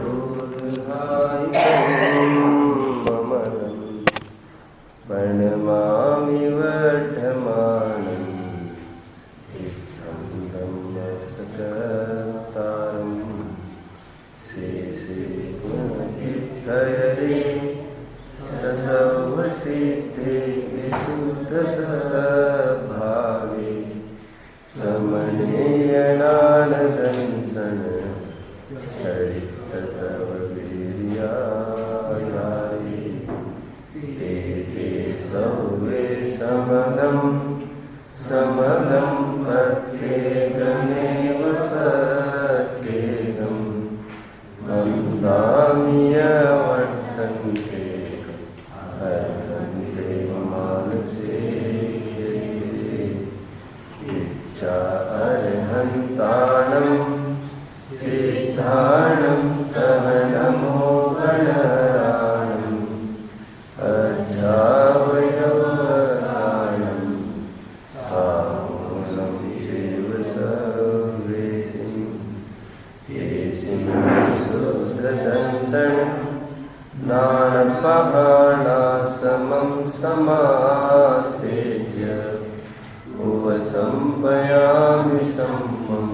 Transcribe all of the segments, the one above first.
बोधायितं ममलं प्रणमामि वर्धमानं चित्तं ब्रह्मसकर्तारं शेषे गुणचित्तयरे ससर्वसिद्धे विशुद्धस्वभावे समनेयनानदंसन चरिततववीर्यायाये ते ते सर्वे समदं प्रत्येकमेव प्रत्येकं वन्दामि वर्तन्ते अर्हन्ते मानसे इच्छा अर्हन्तानं सिद्धानं कहनमो गणराणम् अजावयवराणं सामूलं चैव सर्वेसिं येसिं शुद्धदंसन नानपहाणासमं समासेज्य उपसंपयामि सम्मं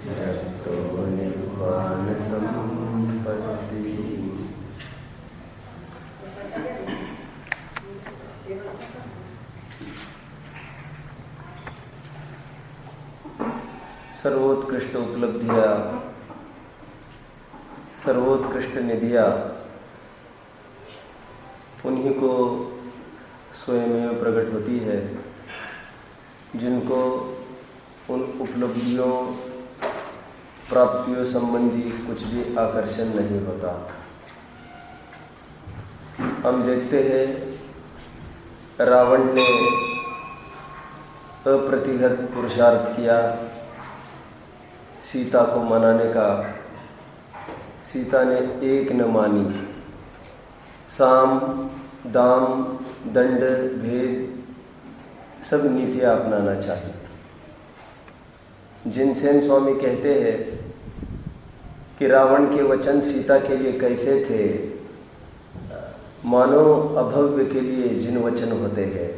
जगतो निर्वाणसम्पत्ति। सर्वोत्कृष्ट उपलब्धियां, सर्वोत्कृष्ट निधियां उन्हीं को स्वयं प्रकट होती है जिनको उन उपलब्धियों प्राप्तियों संबंधी कुछ भी आकर्षण नहीं होता। हम देखते हैं रावण ने अप्रतिहत पुरुषार्थ किया सीता को मनाने का। सीता ने एक न मानी। साम दाम दंड भेद सब नीतियाँ अपनाना चाहिए। जिनसेन स्वामी कहते हैं कि रावण के वचन सीता के लिए कैसे थे, मानो अभव्य के लिए जिन वचन होते हैं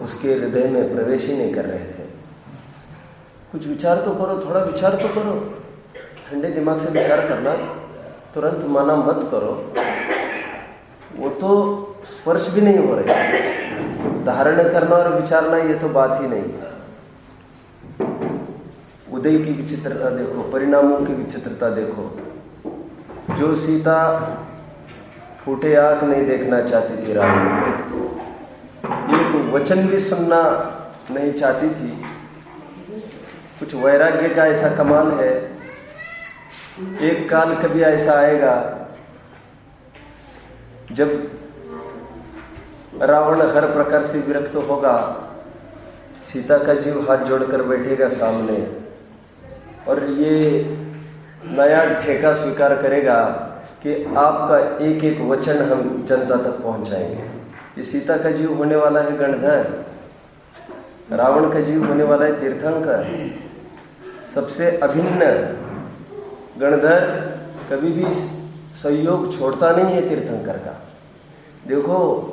उसके हृदय में प्रवेश ही नहीं कर रहे थे। कुछ विचार तो करो, थोड़ा विचार तो करो, ठंडे दिमाग से विचार करना, तुरंत माना मत करो। वो तो स्पर्श भी नहीं हो रहे। धारण करना और विचारना ये तो बात ही नहीं। उदय की विचित्रता देखो, परिणामों की विचित्रता देखो। जो सीता फूटे आंख नहीं देखना चाहती थी, रावण एक वचन भी सुनना नहीं चाहती थी। कुछ वैराग्य का ऐसा कमाल है। एक काल कभी ऐसा आएगा जब रावण हर प्रकार से विरक्त होगा, सीता का जीव हाथ जोड़कर बैठेगा सामने और ये नया ठेका स्वीकार करेगा कि आपका एक एक वचन हम जनता तक पहुंचाएंगे। ये सीता का जीव होने वाला है गणधर, रावण का जीव होने वाला है तीर्थंकर, सबसे अभिन्न। गणधर कभी भी सहयोग छोड़ता नहीं है तीर्थंकर का। देखो,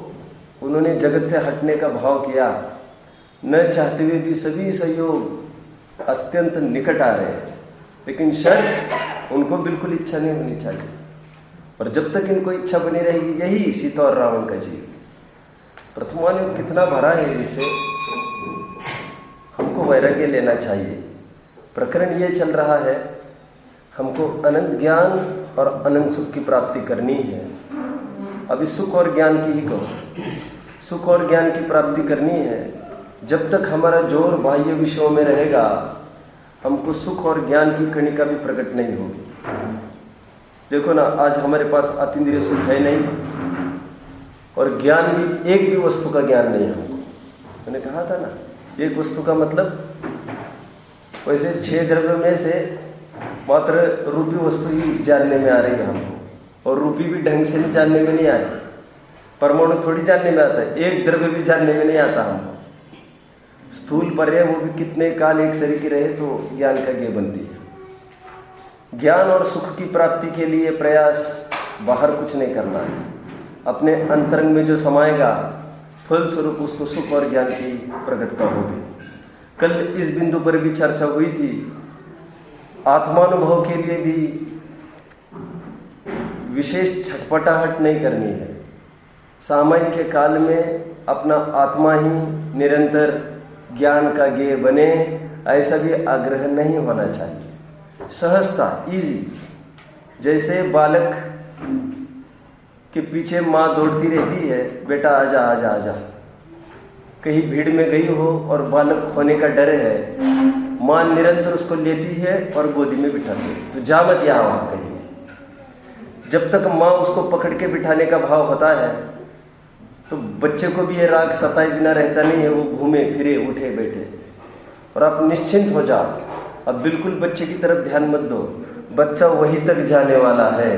उन्होंने जगत से हटने का भाव किया, न चाहते हुए भी सभी सहयोग अत्यंत निकट आ रहे हैं, लेकिन शर्त उनको बिल्कुल इच्छा नहीं होनी चाहिए। और जब तक इनको इच्छा बनी रहेगी, यही सीता और रावण का जीव। प्रथमानुयोग कितना भरा है इसे, हमको वैराग्य लेना चाहिए। प्रकरण ये चल रहा है, हमको अनंत ज्ञान और अनंत सुख की प्राप्ति करनी है। अभी सुख और ज्ञान की ही कहो, सुख और ज्ञान की प्राप्ति करनी है। जब तक हमारा जोर बाह्य विषयों में रहेगा, हमको सुख और ज्ञान की कणिका भी प्रकट नहीं होगी। देखो ना, आज हमारे पास अतीन्द्रिय सुख है नहीं और ज्ञान भी, एक भी वस्तु का ज्ञान नहीं है हमको। मैंने कहा था ना, एक वस्तु का मतलब वैसे 6 द्रव्य में से मात्र रूपी वस्तु ही जानने में आ रही है हमको, और रूपी भी ढंग से भी जानने में नहीं आ रही। परमाणु थोड़ी जानने में आता है, एक द्रव्य भी जानने में नहीं आता हमको। स्थूल पर्याय वो भी कितने काल एक शरीर की रहे तो ज्ञान का ज्ञेय बनती है। ज्ञान और सुख की प्राप्ति के लिए प्रयास बाहर कुछ नहीं करना है, अपने अंतरंग में जो समाएगा फलस्वरूप उसको सुख और ज्ञान की प्रकटता होगी। कल इस बिंदु पर भी चर्चा हुई थी, आत्मानुभव के लिए भी विशेष छटपटाहट नहीं करनी है। सामान्य काल में अपना आत्मा ही निरंतर ज्ञान का गेय बने, ऐसा भी आग्रह नहीं होना चाहिए। सहजता, इजी, जैसे बालक के पीछे माँ दौड़ती रहती है, बेटा आजा आजा आजा। कहीं भीड़ में गई हो और बालक खोने का डर है, माँ निरंतर उसको लेती है और गोदी में बिठाती है, तो जा मत यहाँ वहाँ कहीं। जब तक माँ उसको पकड़ के बिठाने का भाव होता है तो बच्चे को भी ये राग सताए बिना रहता नहीं है, वो घूमे फिरे उठे बैठे। और आप निश्चिंत हो जाओ, अब बिल्कुल बच्चे की तरफ ध्यान मत दो, बच्चा वहीं तक जाने वाला है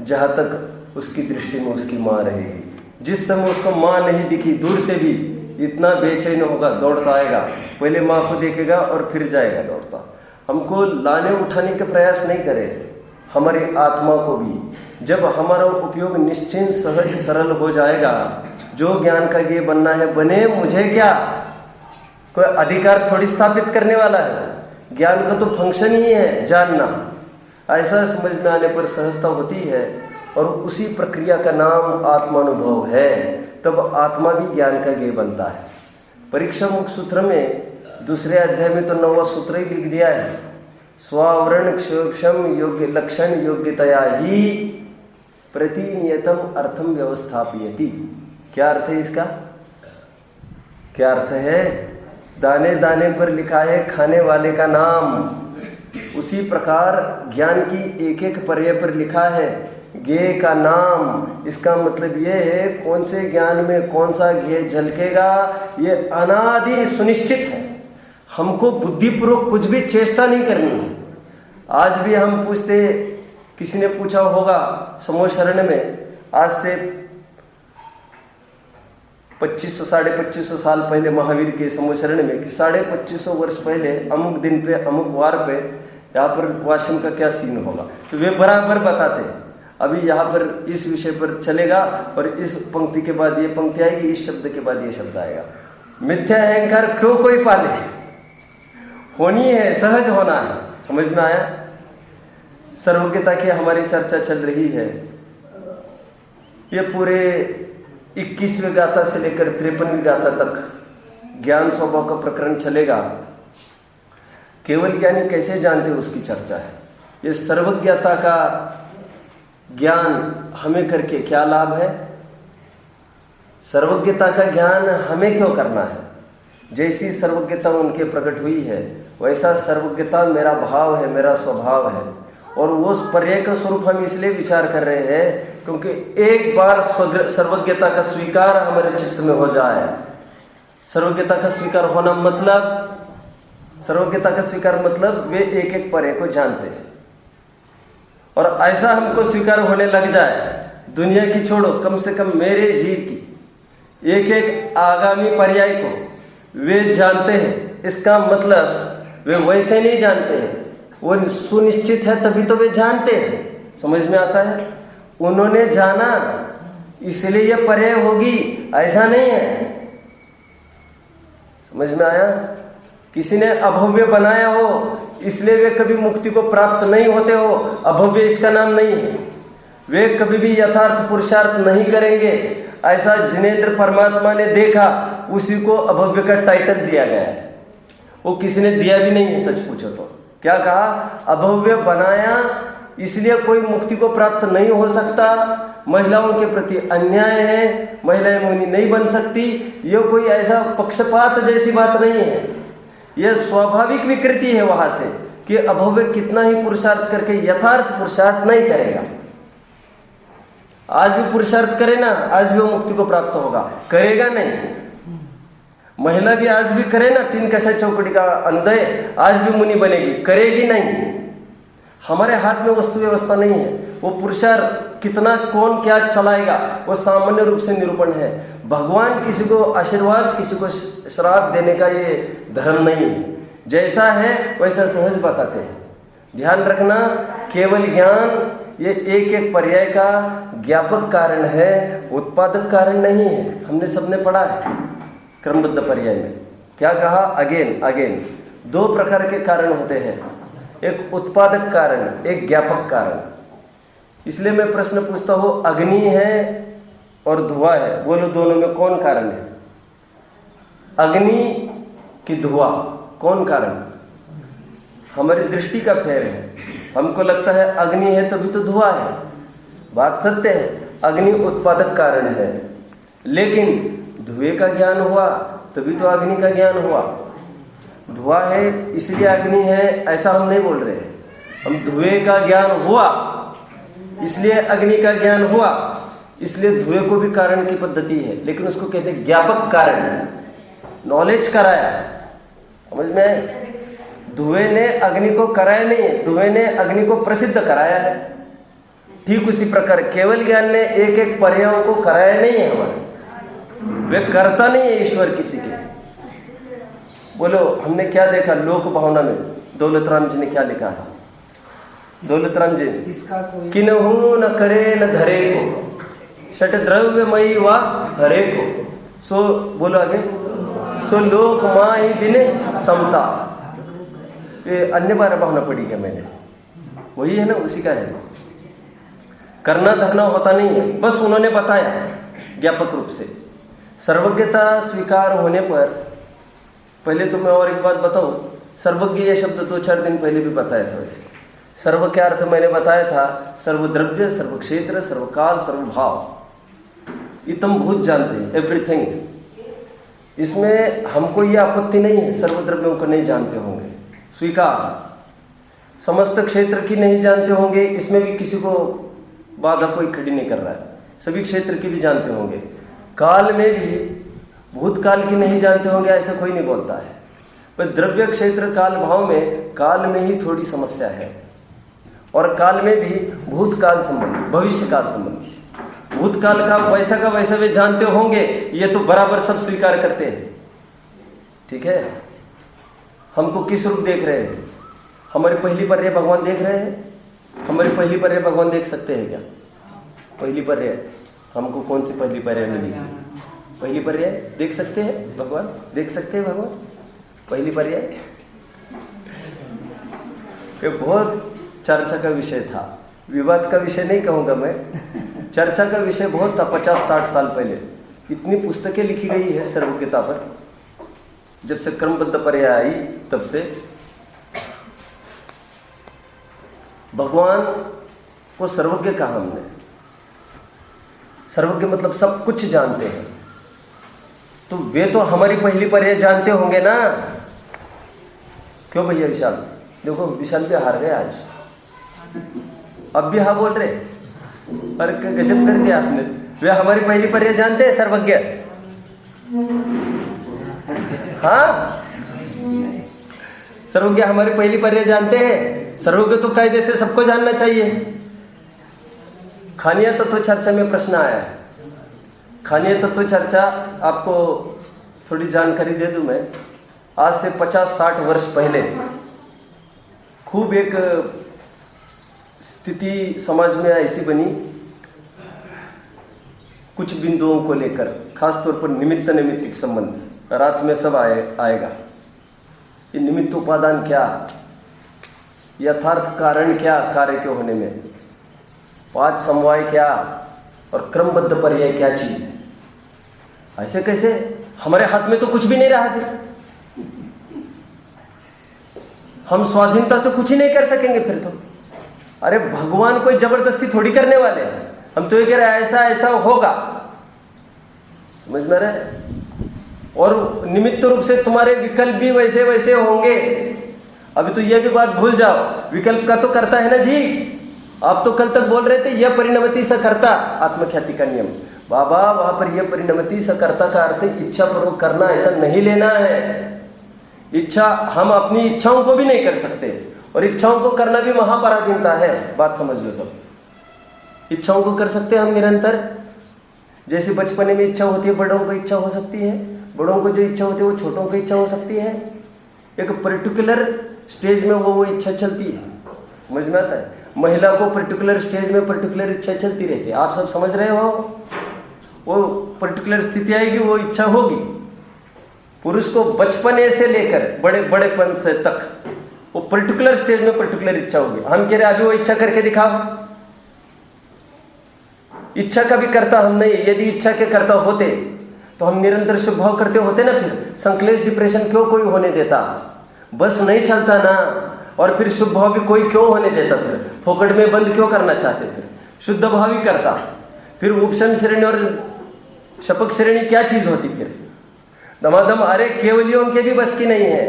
जहाँ तक उसकी दृष्टि में उसकी माँ रहेगी। जिस समय उसको माँ नहीं दिखी, दूर से भी इतना बेचैन होगा, दौड़ता आएगा, पहले माँ को देखेगा और फिर जाएगा दौड़ता। हमको लाने उठाने का प्रयास नहीं करें, हमारी आत्मा को भी जब हमारा उपयोग निश्चिंत सहज सरल हो जाएगा, जो ज्ञान का ये बनना है बने, मुझे क्या, कोई अधिकार थोड़ी स्थापित करने वाला है। ज्ञान का तो फंक्शन ही है जानना। ऐसा समझ में आने पर सहजता होती है और उसी प्रक्रिया का नाम आत्मानुभव है। तब आत्मा भी ज्ञान का गेय बनता है। परीक्षा मुख सूत्र में दूसरे अध्याय में तो 9वां सूत्र ही लिख दिया है, स्वावरण क्षोक्षम योग्य लक्षण योग्यतया ही प्रतिनियतम अर्थम व्यवस्थापयति। क्या अर्थ है इसका? क्या अर्थ है? दाने दाने पर लिखा है खाने वाले का नाम, उसी प्रकार ज्ञान की एक एक पर्याय पर लिखा है ज्ञेय का नाम। इसका मतलब ये है कौन से ज्ञान में कौन सा ज्ञेय झलकेगा, ये अनादि सुनिश्चित है। हमको बुद्धिपूर्वक कुछ भी चेष्टा नहीं करनी है। आज भी हम पूछते, किसी ने पूछा होगा समूह शरण में, आज से 2500 साढ़े 2500 साल पहले महावीर के समूह शरण में कि 2550 वर्ष पहले अमुक दिन पे अमुक वार पे यहाँ पर वाशम का क्या सीन होगा, तो वे बराबर बताते। अभी यहाँ पर इस विषय पर चलेगा और इस पंक्ति के बाद ये पंक्ति आएगी, इस शब्द के बाद ये शब्द आएगा। मिथ्या अहंकार क्यों कोई पाले, होनी है, सहज होना है। समझ में आया? सर्वज्ञता की हमारी चर्चा चल रही है। ये पूरे 21वें गाथा से लेकर 53वें गाथा तक ज्ञान स्वभाव का प्रकरण चलेगा। केवल ज्ञानी कैसे जानते उसकी चर्चा है। ये सर्वज्ञता का ज्ञान हमें करके क्या लाभ है, सर्वज्ञता का ज्ञान हमें क्यों करना है। जैसी सर्वज्ञता उनके प्रकट हुई है वैसा सर्वज्ञता मेरा भाव है, मेरा स्वभाव है। और वो पर्याय का स्वरूप हम इसलिए विचार कर रहे हैं क्योंकि एक बार सर्वज्ञता का स्वीकार हमारे चित्त में हो जाए। सर्वज्ञता का स्वीकार होना मतलब, सर्वज्ञता का स्वीकार मतलब वे एक एक पर्याय को जानते हैं। और ऐसा हमको स्वीकार होने लग जाए, दुनिया की छोड़ो, कम से कम मेरे जीव की एक एक आगामी पर्याय को वे जानते हैं। इसका मतलब वे वैसे नहीं जानते हैं, वो सुनिश्चित है तभी तो वे जानते हैं। समझ में आता है? उन्होंने जाना इसलिए ये पर्याय होगी, ऐसा नहीं है। समझ में आया? किसी ने अभव्य बनाया हो इसलिए वे कभी मुक्ति को प्राप्त नहीं होते हो, अभव्य इसका नाम नहीं है। वे कभी भी यथार्थ पुरुषार्थ नहीं करेंगे। ऐसा जिनेंद्र परमात्मा ने देखा, उसी को अभव्य का टाइटल दिया गया है। वो किसी ने दिया भी नहीं है, सच पूछो तो। क्या कहा? अभव्य बनाया इसलिए कोई मुक्ति को प्राप्त नहीं हो सकता, महिलाओं के प्रति अन्याय है, महिलाएं मुनि नहीं बन सकती। ये कोई ऐसा पक्षपात जैसी बात नहीं है, यह स्वाभाविक विकृति है वहां से कि अभव्य कितना ही पुरुषार्थ करके यथार्थ पुरुषार्थ नहीं करेगा। आज भी पुरुषार्थ करे ना, आज भी वो मुक्ति को प्राप्त होगा, करेगा नहीं। महिला भी आज भी करे ना, 3 कशा चौकड़ी का अनुदय, आज भी मुनि बनेगी, करेगी नहीं। हमारे हाथ में वस्तु व्यवस्था नहीं है। वो पुरुषार्थ कितना कौन क्या चलाएगा वो सामान्य रूप से निरूपण है। भगवान किसी को आशीर्वाद किसी को श्राप देने का ये धर्म नहीं है। जैसा है वैसा सहज बताते हैं। ध्यान रखना, केवल ज्ञान ये एक एक पर्याय का ज्ञापक कारण है, उत्पादक कारण नहीं है। हमने सबने पढ़ा है क्रमबद्ध पर्याय में क्या कहा, अगेन अगेन। दो प्रकार के कारण होते हैं, एक उत्पादक कारण, एक ज्ञापक कारण। इसलिए मैं प्रश्न पूछता हूं, अग्नि है और धुआं है, बोलो दोनों में कौन कारण है? अग्नि की धुआं, कौन कारण? हमारी दृष्टि का फेर है। हमको लगता है अग्नि है तभी तो धुआं है, बात सत्य है, अग्नि उत्पादक कारण है। लेकिन धुएं का ज्ञान हुआ तभी तो अग्नि का ज्ञान हुआ। धुआं है इसलिए अग्नि है ऐसा हम नहीं बोल रहे हैं। हम धुएं का ज्ञान हुआ इसलिए अग्नि का ज्ञान हुआ, इसलिए धुएं को भी कारण की पद्धति है, लेकिन उसको कहते हैं ज्ञापक कारण। नॉलेज कराया, समझ में आए? धुएं ने अग्नि को कराया नहीं है, धुएं ने अग्नि को प्रसिद्ध कराया है। ठीक उसी प्रकार केवल ज्ञान ने एक एक पर्यायों को कराया नहीं है हमारे, वे करता नहीं है ईश्वर किसी के। बोलो हमने क्या देखा लोक भावना में, दौलतराम जी ने क्या लिखा है? दौलतराम जी, किन्हू न करे न धरे को, षट द्रव्यमयी व हरे को, सो बोलो आगे, सो लोक माही बिने समता। ये अन्य बार भावना पढ़ी क्या मैंने? वही है ना, उसी का है। करना धरना होता नहीं है, बस उन्होंने बताया ज्ञापक रूप से। सर्वज्ञता स्वीकार होने पर, पहले तो मैं और एक बात बताऊं, सर्वज्ञ ये शब्द 2-4 दिन पहले भी बताया था। वैसे सर्व क्या अर्थ मैंने बताया था, सर्वद्रव्य, सर्वक्षेत्र, सर्वकाल, सर्वभाव। इतम भूत जानते हैं, एवरीथिंग। इसमें हमको ये आपत्ति नहीं है, सर्वद्रव्यों को नहीं जानते होंगे, स्वीकार। समस्त क्षेत्र की नहीं जानते होंगे, इसमें भी किसी को बाधा कोई खड़ी नहीं कर रहा है, सभी क्षेत्र की भी जानते होंगे। काल में भी भूतकाल की नहीं जानते होंगे ऐसा कोई नहीं बोलता है, पर द्रव्य क्षेत्र काल भाव में काल में ही थोड़ी समस्या है, और काल में भी भूतकाल संबंधी, भविष्य काल संबंधी। भूतकाल का वैसा वे जानते होंगे, ये तो बराबर सब स्वीकार करते हैं। ठीक है, हमको किस रूप देख रहे हैं? हमारी पहली पर्याय भगवान देख रहे हैं? हमारी पहली पर्याय भगवान देख सकते हैं क्या? पहली पर्याय हमको कौन सी पहली पर्याय मिली? पहली पर्याय देख सकते हैं भगवान? देख सकते हैं भगवान पहली पर्याय? ये बहुत चर्चा का विषय था, विवाद का विषय नहीं कहूँगा मैं, चर्चा का विषय बहुत था 50-60 साल पहले। इतनी पुस्तकें लिखी गई है सर्वज्ञता पर, जब से क्रमबद्ध पर्याय आई तब से। भगवान को सर्वज्ञ कहा हमने। सर्वज्ञ मतलब सब कुछ जानते हैं, तो वे तो हमारी पहली पर्याय जानते होंगे ना। क्यों भैया विशाल? देखो विशाल भी हार गए आज, अब भी हाँ बोल रहे, पर गजब कर दिया आपने। वे हमारी पहली पर्याय जानते हैं सर्वज्ञ? हाँ, सर्वज्ञ हमारी पहली पर्याय जानते हैं। सर्वज्ञ तो कायदे से सबको जानना चाहिए। खानीय तत्व चर्चा में प्रश्न आया है। खानीय तत्व चर्चा आपको थोड़ी जानकारी दे दूं मैं। आज से 50-60 वर्ष पहले खूब एक स्थिति समाज में ऐसी बनी, कुछ बिंदुओं को लेकर, खासतौर पर निमित्त नैमित्तिक संबंध। रात में सब आएगा। ये निमित्त उपादान क्या, यथार्थ कारण क्या कार्य के होने में, 5 समवाय क्या, और क्रमबद्ध पर्याय क्या चीज है। ऐसे कैसे? हमारे हाथ में तो कुछ भी नहीं रहा फिर, हम स्वाधीनता से कुछ ही नहीं कर सकेंगे फिर तो। अरे भगवान कोई जबरदस्ती थोड़ी करने वाले हैं, हम तो ये कह रहे हैं ऐसा ऐसा होगा, समझ में रहे। और निमित्त रूप से तुम्हारे विकल्प भी वैसे वैसे होंगे। अभी तो ये भी बात भूल जाओ, विकल्प का तो करता है ना जी। आप तो कल तक बोल रहे थे यह परिणमति सकर्ता, आत्मख्याति का नियम। बाबा वहां पर यह परिणमति सकर्ता का अर्थ इच्छा पूर्वक करना ऐसा नहीं लेना है। इच्छा, हम अपनी इच्छाओं को भी नहीं कर सकते, और इच्छाओं को करना भी महापराधीनता है, बात समझ लो सब। इच्छाओं को कर सकते हैं हम निरंतर, जैसे बचपने में इच्छा होती है, बड़ों को इच्छा हो सकती है, बड़ों को जो इच्छा होती है वो छोटों को इच्छा हो सकती है। एक पर्टिकुलर स्टेज में वो इच्छा चलती है। समझ में आता है? महिला को पर्टिकुलर स्टेज में पर्टिकुलर इच्छा चलती रहती है, आप सब समझ रहे हो। वो पर्टिकुलर स्थिति आएगी, वो इच्छा होगी। पुरुष को बचपने से लेकर बड़े बड़ेपन से तक वो पर्टिकुलर स्टेज में पर्टिकुलर इच्छा होगी। हम कह रहे अभी वो इच्छा करके दिखाओ। इच्छा का भी करता हम नहीं। यदि इच्छा के करता होते तो हम निरंतर शुभ भाव करते होते ना, फिर संक्लेश डिप्रेशन क्यों कोई होने देता? बस नहीं चलता ना। और फिर शुभ भाव भी कोई क्यों होने देता? फिर फोकट में बंद क्यों करना चाहते? फिर शुद्ध भाव ही करता। फिर उपशम श्रेणी और शपक श्रेणी क्या चीज होती? फिर दमादम। अरे केवलियों के भी बस की नहीं है।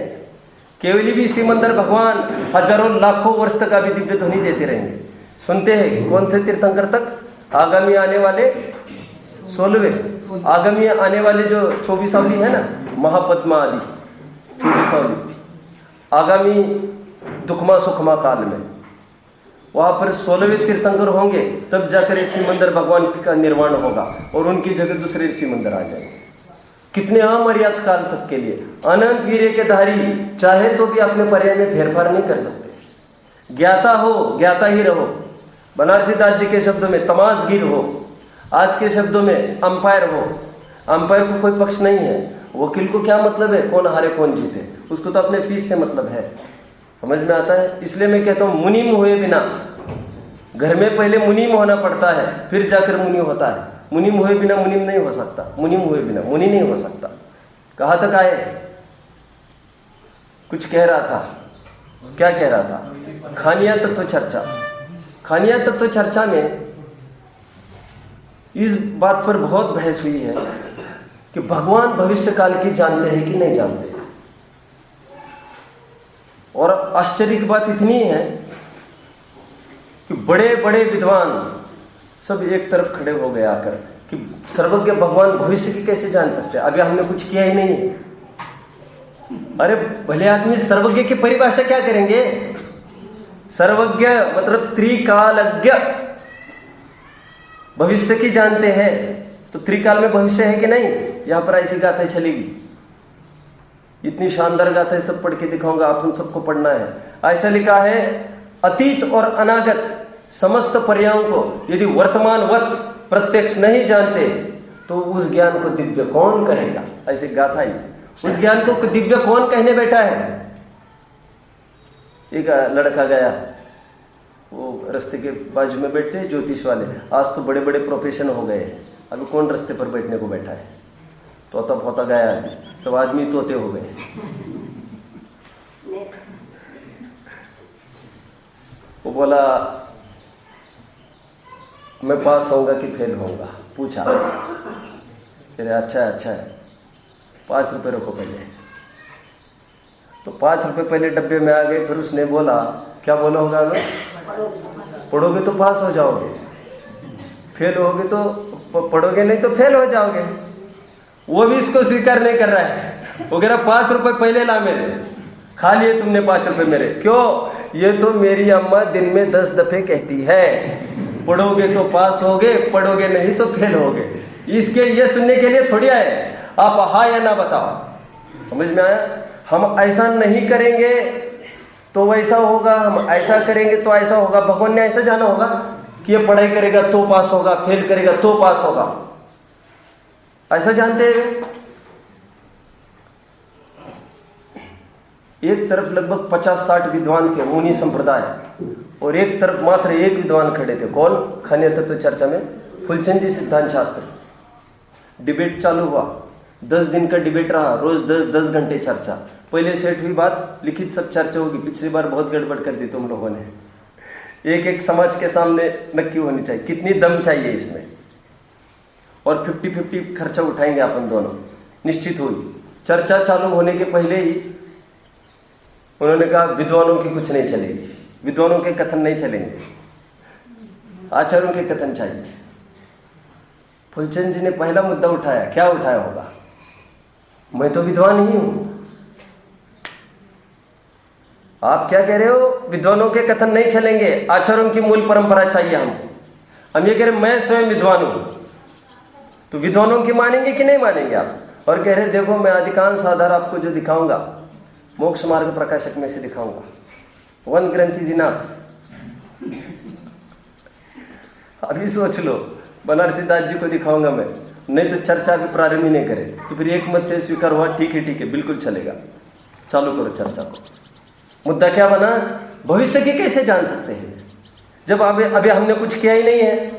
केवली भी सिमंदर भगवान हजारों लाखों वर्ष तक अभी दिव्य ध्वनि देते रहेंगे। सुनते हैं कौन से तीर्थंकर तक? आगामी आने वाले 16वें, आगामी आने वाले जो 24 है ना, महापद्मा आदि 24 आगामी दुखमा सुखमा काल में, वहां पर 16वें तीर्थंकर होंगे। तब जाकर ऋषि मंदिर भगवान का निर्माण होगा और उनकी जगह दूसरे ऋषि मंदिर आ जाएंगे। कितने अमर्याद काल तक के लिए अनंत वीर्य के धारी चाहे तो भी अपने पर्याय में फेरफार नहीं कर सकते। ज्ञाता हो, ज्ञाता ही रहो। बनारसी दास जी के शब्दों में तमाशगीर हो, आज के शब्दों में अंपायर हो। अंपायर को कोई पक्ष नहीं है। वकील को क्या मतलब है कौन हारे कौन जीते? उसको तो अपने फीस से मतलब है। समझ में आता है? इसलिए मैं कहता हूं मुनीम हुए बिना, घर में पहले मुनीम होना पड़ता है, फिर जाकर मुनि होता है। मुनीम हुए बिना मुनीम नहीं हो सकता, मुनीम हुए बिना मुनि नहीं हो सकता। कहाँ तक आए? कुछ कह रहा था, क्या कह रहा था? खानिया तत्व चर्चा। खानिया तत्व चर्चा में इस बात पर बहुत बहस हुई है कि भगवान भविष्य काल की जानते हैं कि नहीं जानते। और आश्चर्य की बात इतनी है कि बड़े बड़े विद्वान सब एक तरफ खड़े हो गए आकर कि सर्वज्ञ भगवान भविष्य की कैसे जान सकते हैं? अभी हमने कुछ किया ही नहीं है। अरे भले आदमी सर्वज्ञ की परिभाषा क्या करेंगे? सर्वज्ञ मतलब त्रिकालज्ञ। भविष्य की जानते हैं तो त्रिकाल में भविष्य है कि नहीं? यहां पर ऐसी गाथाएं चलेगी, इतनी शानदार गाथाएं सब पढ़ के दिखाऊंगा, आप उन सबको पढ़ना है। ऐसा लिखा है, अतीत और अनागत समस्त पर्यायों को यदि वर्तमानवत प्रत्यक्ष नहीं जानते तो उस ज्ञान को दिव्य कौन कहेगा? ऐसी गाथा ही। उस ज्ञान को दिव्य कौन कहने बैठा है? एक लड़का गया, वो रास्ते के बाजू में बैठते ज्योतिष वाले। आज तो बड़े बड़े प्रोफेशन हो गए, अभी कौन रास्ते पर बैठने को बैठा है? तोता फोता गया, सब आदमी तोते हो गए। वो बोला मैं पास होऊंगा कि फेल होऊंगा? पूछा। फिर अच्छा है 5 रुपये रखो पहले। तो 5 रुपये पहले डब्बे में आ गए। फिर उसने बोला, क्या बोला होगा? मैं पढ़ोगे तो पास हो जाओगे, फेल होगे तो पढ़ोगे नहीं तो फेल हो जाओगे। वो भी इसको स्वीकार नहीं कर रहा है। वो कह रहा 5 रुपये पहले ला मेरे, खा लिए तुमने 5 रुपये मेरे। क्यों? ये तो मेरी अम्मा दिन में 10 दफे कहती है, पढ़ोगे तो पास होगे, पढ़ोगे नहीं तो फेल होगे। इसके ये सुनने के लिए थोड़ी आए, आप हाँ या ना बताओ। समझ में आया? हम ऐसा नहीं करेंगे तो वैसा होगा, हम ऐसा करेंगे तो ऐसा होगा। भगवान ने ऐसा जाना होगा कि ये पढ़ाई करेगा तो पास होगा, फेल करेगा तो पास होगा, ऐसा जानते हैं? एक तरफ लगभग 50-60 विद्वान थे, मुनि संप्रदाय, और एक तरफ मात्र एक विद्वान खड़े थे। कौन? खानिया तत्व चर्चा में फुलचंद जी सिद्धांत शास्त्र। डिबेट चालू हुआ, 10 दिन का डिबेट रहा, रोज 10 घंटे चर्चा। पहले सेट हुई बात, लिखित सब चर्चा होगी। पिछली बार बहुत गड़बड़ कर दी तुम लोगों ने। एक समाज के सामने नक्की होनी चाहिए, कितनी दम चाहिए इसमें, और 50-50 खर्चा उठाएंगे अपन दोनों। निश्चित हुई। चर्चा चालू होने के पहले ही उन्होंने कहा विद्वानों की कुछ नहीं चलेगी, विद्वानों के कथन नहीं चलेंगे, आचार्यों के कथन चाहिए। फुलचंद जी ने पहला मुद्दा उठाया। क्या उठाया होगा? मैं तो विद्वान ही हूं। आप क्या कह रहे हो? विद्वानों के कथन नहीं चलेंगे, आचार्यों की मूल परंपरा चाहिए हमको। हम ये कह रहे मैं स्वयं विद्वान हूं, तो विद्वानों की मानेंगे कि नहीं मानेंगे आप? और कह रहे देखो मैं अधिकांश आधार आपको जो दिखाऊंगा मोक्ष मार्ग प्रकाशक में से दिखाऊंगा। 1 ग्रंथ इज इनफ। अभी सोच लो, बनारसी दास जी को दिखाऊंगा मैं, नहीं तो चर्चा भी प्रारंभ ही नहीं करे तो फिर एक मत से स्वीकार हुआ, ठीक है बिल्कुल चलेगा, चालू करो चर्चा को। मुद्दा क्या बना, भविष्य की कैसे जान सकते हैं जब अभी हमने कुछ किया ही नहीं है।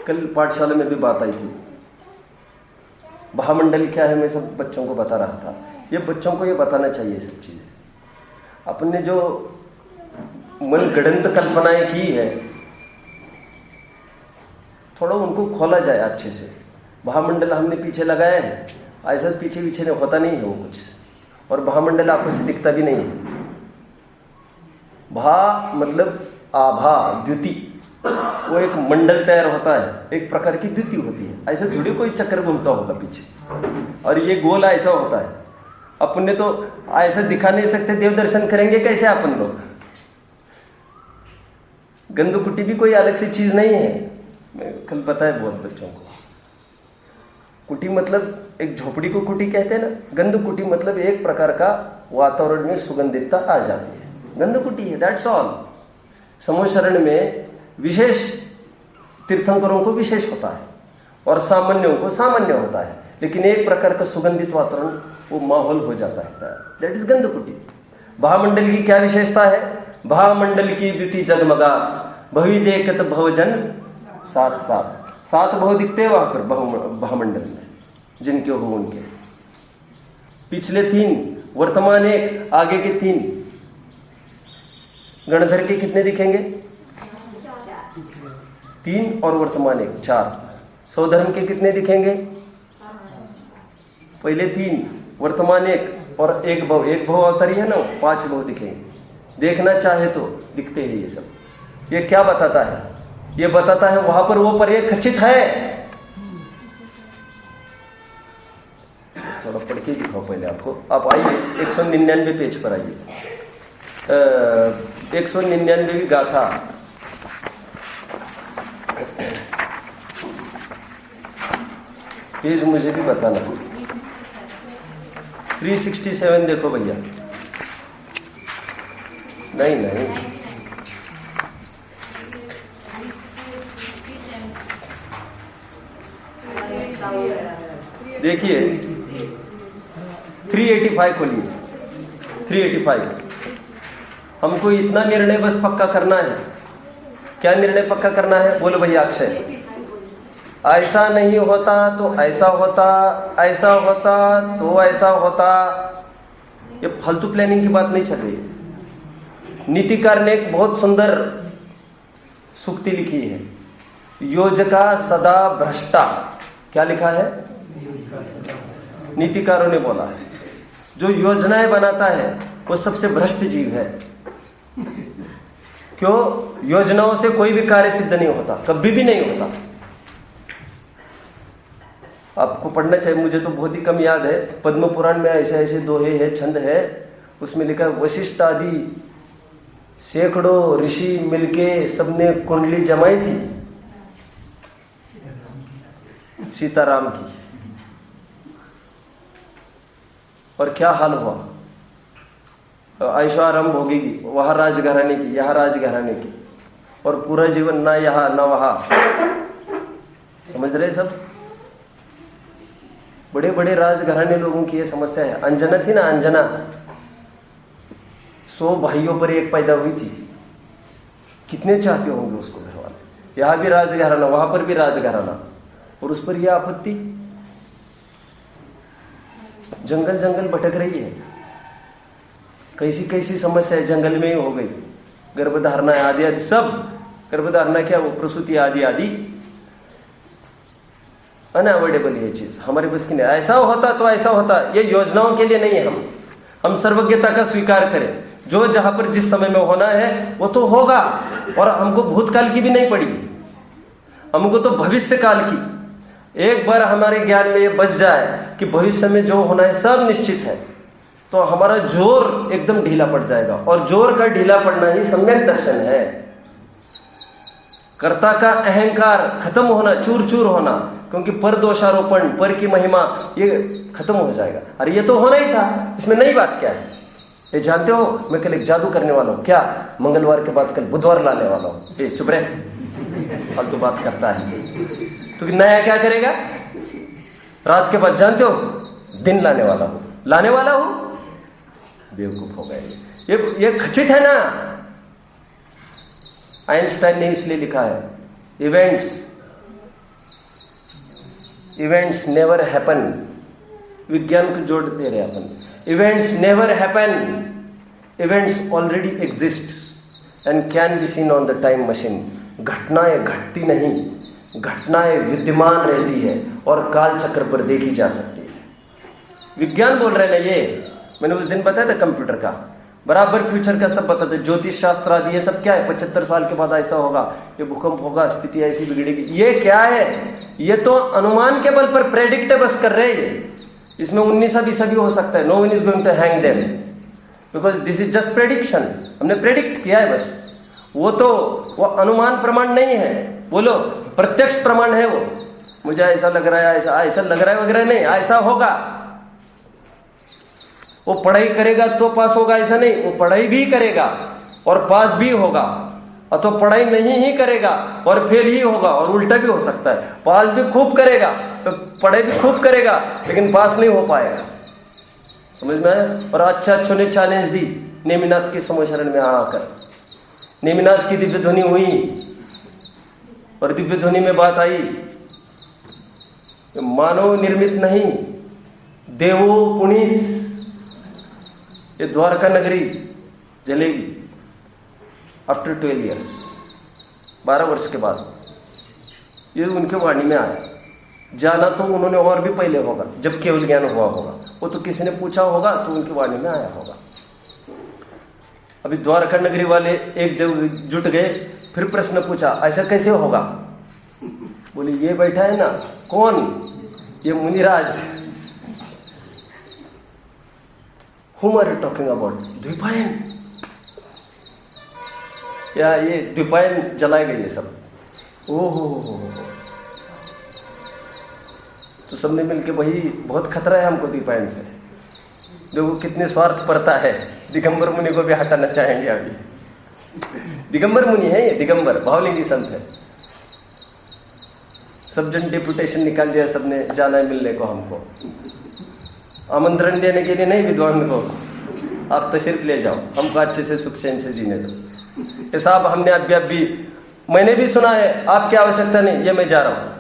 कल पाठशाला में भी बात आई थी, महामंडल क्या है, मैं सब बच्चों को बता रहा था। ये बच्चों को ये बताना चाहिए सब चीजें। अपने जो मन गढ़ंत कल्पनाएं की है, थोड़ा उनको खोला जाए अच्छे से। महामंडल हमने पीछे लगाया है, ऐसा पीछे नहीं होता नहीं है वो कुछ, और महामंडल आंखों से दिखता भी नहीं है। भा मतलब आभा, द्युति, वो एक मंडल तैयार होता है, एक प्रकार की द्युति होती है। ऐसे थोड़ी कोई चक्कर घूमता होगा पीछे, और ये गोल ऐसा होता है। अपने तो ऐसा दिखा नहीं सकते, देव दर्शन करेंगे कैसे अपन लोग। गंदुकुटी भी कोई अलग सी चीज नहीं है, मैं कल बताया बहुत बच्चों को। कुटी मतलब एक झोपड़ी को कुटी कहते हैं ना, गंदुकुटी मतलब एक प्रकार का वातावरण में सुगंधितता आ जाती है, गंदुकुटी है, दैट्स ऑल। समूह शरण में विशेष तीर्थंकरों को विशेष होता है और सामान्यों को सामान्य होता है, लेकिन एक प्रकार का सुगंधित वातावरण वो माहौल हो जाता है, दैट इज गंधकुटी। भामंडल की क्या विशेषता है, भामंडल की द्युति जगमगात, भवि देखत भवजन साथ साथ। सात भव दिखते हैं वहां पर भामंडल में, जिनके हो उनके पिछले तीन, वर्तमान एक, आगे के तीन। गणधर के कितने दिखेंगे, तीन और वर्तमान एक, चार। सौधर्म के कितने दिखेंगे, पहले तीन, वर्तमान एक और एक भव। एक भव अवतारी है ना, 5 भव दिखेंगे। देखना चाहे तो दिखते हैं ये सब। ये क्या बताता है, ये बताता है वहां पर वो पर्याय खचित है। थोड़ा पढ़ के दिखाओ पहले आपको। आप आइए 199 पेज पर आइए, 199वीं गाथा। पेज मुझे भी बताना। 367 देखो भैया। नहीं देखिए 385 खोलिए। 385। हमको इतना निर्णय बस पक्का करना है। क्या निर्णय पक्का करना है, बोलो भैया अक्षय। ऐसा नहीं होता तो ऐसा होता, ऐसा होता तो ऐसा होता। ये फालतू प्लानिंग की बात नहीं चल रही है। नीतिकार ने एक बहुत सुंदर सूक्ति लिखी है, योजका सदा भ्रष्टा। क्या लिखा है, नीतिकारों ने बोला है जो योजनाएं बनाता है वो सबसे भ्रष्ट जीव है। क्यों, योजनाओं से कोई भी कार्य सिद्ध नहीं होता, कभी भी नहीं होता। आपको पढ़ना चाहिए, मुझे तो बहुत ही कम याद है। पद्म पुराण में ऐसे ऐसे दोहे है, छंद है, उसमें लिखा है वशिष्ठ आदि सैकड़ों ऋषि मिलके सबने कुंडली जमाई थी सीताराम की, और क्या हाल हुआ। ऐशोआराम भोगेगी, वहां राजघराने की, यहाँ राजघराने की, और पूरा जीवन ना यहाँ ना वहां। समझ रहे सब, बड़े बड़े राजघराने लोगों की ये समस्या है। अंजना थी ना, अंजना 100 भाइयों पर एक पैदा हुई थी। कितने चाहते होंगे उसको घर वाले। यहाँ भी राजघराना, वहां पर भी राजघराना, और उस पर यह आपत्ति। जंगल जंगल भटक रही है, कैसी कैसी समस्या है, जंगल में ही हो गई। गर्भधारणा आदि आदि सब, गर्भधारणा क्या, वो प्रसूति आदि आदि अनअवॉइडेबल ये चीज, हमारे बस की नहीं। ऐसा होता तो ऐसा होता, ये योजनाओं के लिए नहीं है। हम सर्वज्ञता का स्वीकार करें, जो जहां पर जिस समय में होना है वो तो होगा। और हमको भूतकाल की भी नहीं पड़ी, हमको तो भविष्य काल की। एक बार हमारे ज्ञान में ये बच जाए कि भविष्य में जो होना है सब निश्चित है, तो हमारा जोर एकदम ढीला पड़ जाएगा। और जोर का ढीला पड़ना ही सम्यक दर्शन है। कर्ता का अहंकार खत्म होना, चूर चूर होना, क्योंकि पर दोषारोपण, पर की महिमा, ये खत्म हो जाएगा। अरे ये तो होना ही था, इसमें नई बात क्या है। ये जानते हो मैं कल एक जादू करने वाला हूँ। क्या? मंगलवार के बाद कल बुधवार लाने वाला हूँ। ये चुप रहे, फालतू बात करता है। तो नया क्या करेगा? रात के बाद जानते हो दिन लाने वाला हूँ, लाने वाला हूँ। बेवकूफ हो गए। ये खचित है ना। आइंस्टाइन ने इसलिए लिखा है इवेंट्स नेवर हैपन। विज्ञान को जोड़ दे रहे अपन। Events never happen, events already exist and can be seen on the time machine. घटनाएं घटती नहीं, घटनाएं विद्यमान रहती है और काल चक्र पर देखी जा सकती है। विज्ञान बोल रहे ना ये। मैंने उस दिन बताया था कंप्यूटर का, बराबर फ्यूचर का सब बताते। ज्योतिष शास्त्र आदि ये सब क्या है? 75 साल के बाद ऐसा होगा, ये भूकंप होगा, स्थिति ऐसी बिगड़ेगी। ये क्या है? ये तो अनुमान के बल पर प्रेडिक्ट बस कर रहे हैं। इसमें 19 भी हो सकता है। No one is going to hang them because this is just prediction. हमने प्रेडिक्ट किया है बस। वो अनुमान प्रमाण नहीं है, बोलो प्रत्यक्ष प्रमाण है। वो मुझे ऐसा लग रहा है, ऐसा लग रहा है वगैरह नहीं, ऐसा होगा। वो पढ़ाई करेगा तो पास होगा ऐसा नहीं, वो पढ़ाई भी करेगा और पास भी होगा, अथवा पढ़ाई नहीं ही करेगा और फेल ही होगा, और उल्टा भी हो सकता है। पास भी खूब करेगा तो पढ़ाई भी खूब करेगा लेकिन पास नहीं हो पाएगा। समझ में आया? और अच्छे ने चैलेंज दी नेमिनाथ के समय शरण में आकर। नेमिनाथ की दिव्य ध्वनि हुई और दिव्य ध्वनि में बात आई, मानव निर्मित नहीं, देवो पुनीत, ये द्वारका नगरी जलेगी आफ्टर 12 ईयर्स, 12 वर्ष के बाद। ये उनके वाणी में आया। जाना तो उन्होंने और भी पहले होगा, जब केवल ज्ञान हुआ होगा। वो तो किसी ने पूछा होगा तो उनकी वाणी में आया होगा। अभी द्वारका नगरी वाले एक जगह जुट गए, फिर प्रश्न पूछा ऐसा कैसे होगा? बोले ये बैठा है ना, कौन? ये मुनिराज। Whom are you talking about? Dwaipayan. या ये द्वीपायन जलाए गए ये सब। ओहो, तो सबने मिलके वही बहुत खतरा है हमको द्वीपायन से। देखो कितने स्वार्थ पड़ता है। दिगंबर मुनि को भी हटाना चाहेंगे अभी। दिगंबर मुनि है ये, दिगंबर भावलिंगी संत है। सब जन डेपुटेशन निकाल दिया, सबने जाना है मिलने को हमको। आमंत्रण देने के लिए नहीं विद्वान को, आप तशरीफ ले जाओ, हमको अच्छे से सुख चैन से जीने दो। ये साहब हमने अभी मैंने भी सुना है, आपकी आवश्यकता नहीं, ये मैं जा रहा हूँ।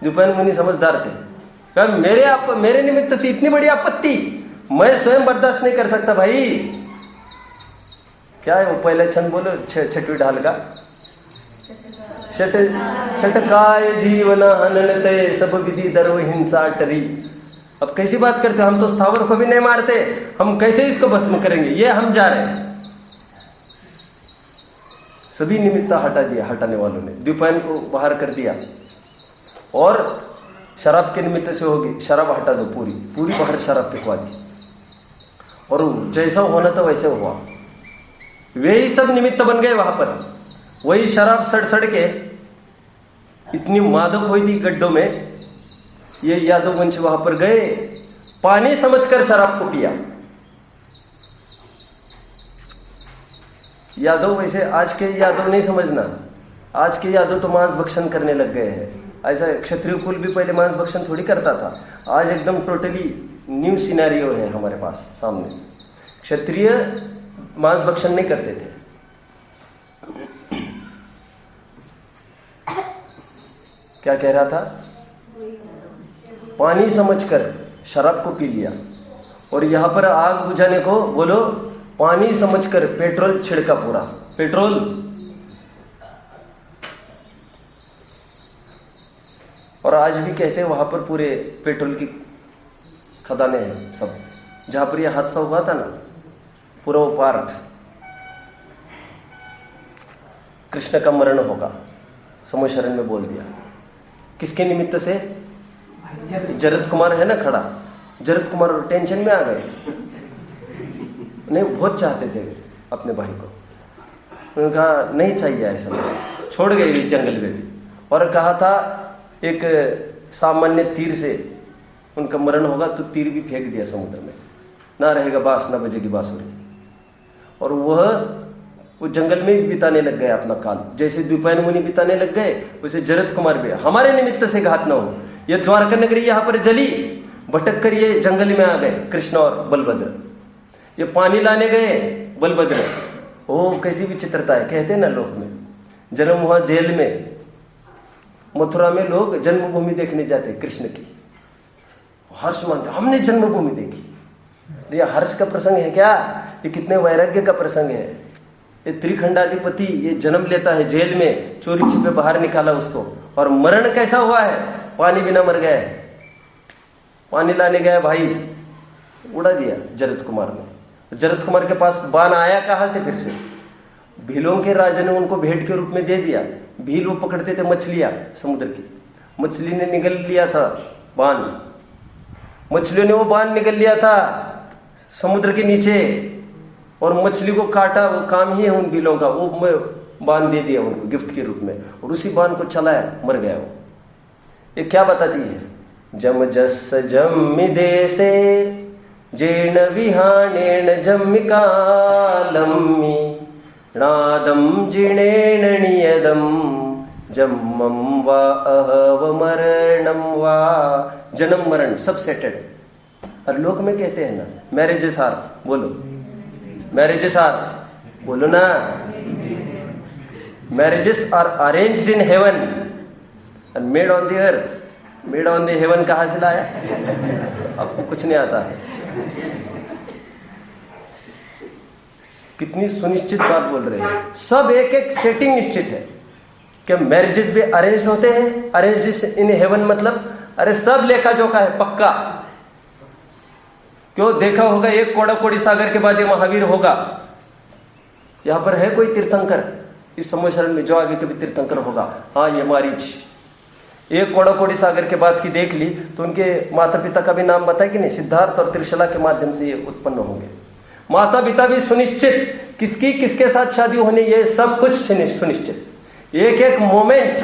द्वीपायन मुनि समझदार थे। कहा मेरे निमित्त से इतनी बड़ी आपत्ति मैं स्वयं बर्दाश्त नहीं कर सकता भाई। क्या है वो पहले छंद बोलो, छठवीं ढाल का। छटकाय जीवन हननते सब विधि दर्व हिंसा टरी। अब कैसी बात करते हो? हम तो स्थावर को भी नहीं मारते, हम कैसे इसको भस्म करेंगे? ये हम जा रहे हैं। सभी निमित्त हटा दिया हटाने वालों ने। द्वीपायन को बाहर कर दिया और शराब के निमित्त से होगी, शराब हटा दो, पूरी बाहर शराब पिकवा दी। और जैसा होना था वैसे हुआ। वे ही सब निमित्त बन गए वहां पर। वही शराब सड़ के इतनी मादक हुई थी गड्ढों में। ये यादव वंश वहां पर गए, पानी समझकर शराब को पिया। यादव वैसे आज के यादव नहीं समझना, आज के यादव तो मांस भक्षण करने लग गए हैं। ऐसा क्षत्रिय कुल भी पहले मांस भक्षण थोड़ी करता था। आज एकदम टोटली न्यू सिनेरियो है हमारे पास सामने। क्षत्रिय मांस भक्षण नहीं करते थे। क्या कह रहा था? पानी समझकर शराब को पी लिया। और यहां पर आग बुझाने को बोलो, पानी समझकर पेट्रोल छिड़का पूरा। पेट्रोल और आज भी कहते हैं वहां पर पूरे पेट्रोल की खदानें हैं सब। जहां पर यह हादसा हुआ था ना, पूरा वो पार्थ कृष्ण का मरण होगा, समय शरण में बोल दिया। किसके निमित्त से? जरद कुमार है ना खड़ा, जरद कुमार टेंशन में आ गए। नहीं, बहुत चाहते थे अपने भाई को। उन्होंने कहा नहीं चाहिए ऐसा, छोड़ गए जंगल में भी। और कहा था एक सामान्य तीर से उनका मरण होगा, तो तीर भी फेंक दिया समुद्र में। ना रहेगा बांस ना बजेगी बांसुरी। और वो जंगल में बिताने लग गए अपना काल। जैसे द्विपायन मुनि बिताने लग गए वैसे जरत कुमार भी। हमारे निमित्त से घात न हो। ये द्वारका नगरी यहाँ पर जली, भटक कर ये जंगल में आ गए कृष्ण और बलभद्र। ये पानी लाने गए बलभद्र। ओ कैसी विचित्रता है। कहते हैं ना लोक में जन्म हुआ जेल में। मथुरा में लोग जन्मभूमि देखने जाते कृष्ण की, हर्ष मानते हमने जन्मभूमि देखी। ये हर्ष का प्रसंग है क्या? ये कितने वैराग्य का प्रसंग है। ये त्रिखंडाधिपति ये जन्म लेता है जेल में, चोरी छिपे बाहर निकाला उसको, और मरण कैसा हुआ है? पानी बिना मर गया है। पानी लाने गया भाई, उड़ा दिया जरत कुमार ने। जरत कुमार के पास बाण आया कहाँ से? फिर से भीलों के राजा ने उनको भेंट के रूप में दे दिया। भील वो पकड़ते थे मछलियां समुद्र की, मछली ने निगल लिया था बाण, मछलियों ने वो बाण निगल लिया था समुद्र के नीचे, और मछली को काटा। वो काम ही है उन भीलों का। वो बाण दे दिया उनको गिफ्ट के रूप में, और उसी बाण को चलाया, मर गया वो। ये क्या बताती है? जम जस जम्मि देशे जेण विहानेन जम्मि कालम्मि नादम जिणेन नियदम जन्मम वा अहवमरणम वा। जन्म मरण सब सेटेड। और लोक में कहते हैं ना मैरिजेस आर, बोलो मैरिजेस आर, बोलो ना marriages are arranged in heaven and made on the earth. Made on the heaven कहाँ से लाया? आपको कुछ नहीं आता है। कितनी सुनिश्चित बात बोल रहे हैं। सब एक एक सेटिंग निश्चित है कि मैरिजेस भी अरेंज होते हैं। अरेंज इन हेवन मतलब अरे सब लेखा जोखा है पक्का। क्यों? देखा होगा एक कोड़ा कोड़ी सागर के बाद ये महावीर होगा। यहां पर है कोई तीर्थंकर इस समय शरण में जो आगे कभी तीर्थंकर होगा? हाँ, ये मारीच। एक कोड़ा कोड़ी सागर के बाद की देख ली तो उनके माता पिता का भी नाम बताए कि नहीं? सिद्धार्थ और त्रिशला के माध्यम से ये उत्पन्न होंगे। माता पिता भी सुनिश्चित, किसकी किसके साथ शादी होनी, ये सब कुछ सुनिश्चित। एक एक मोमेंट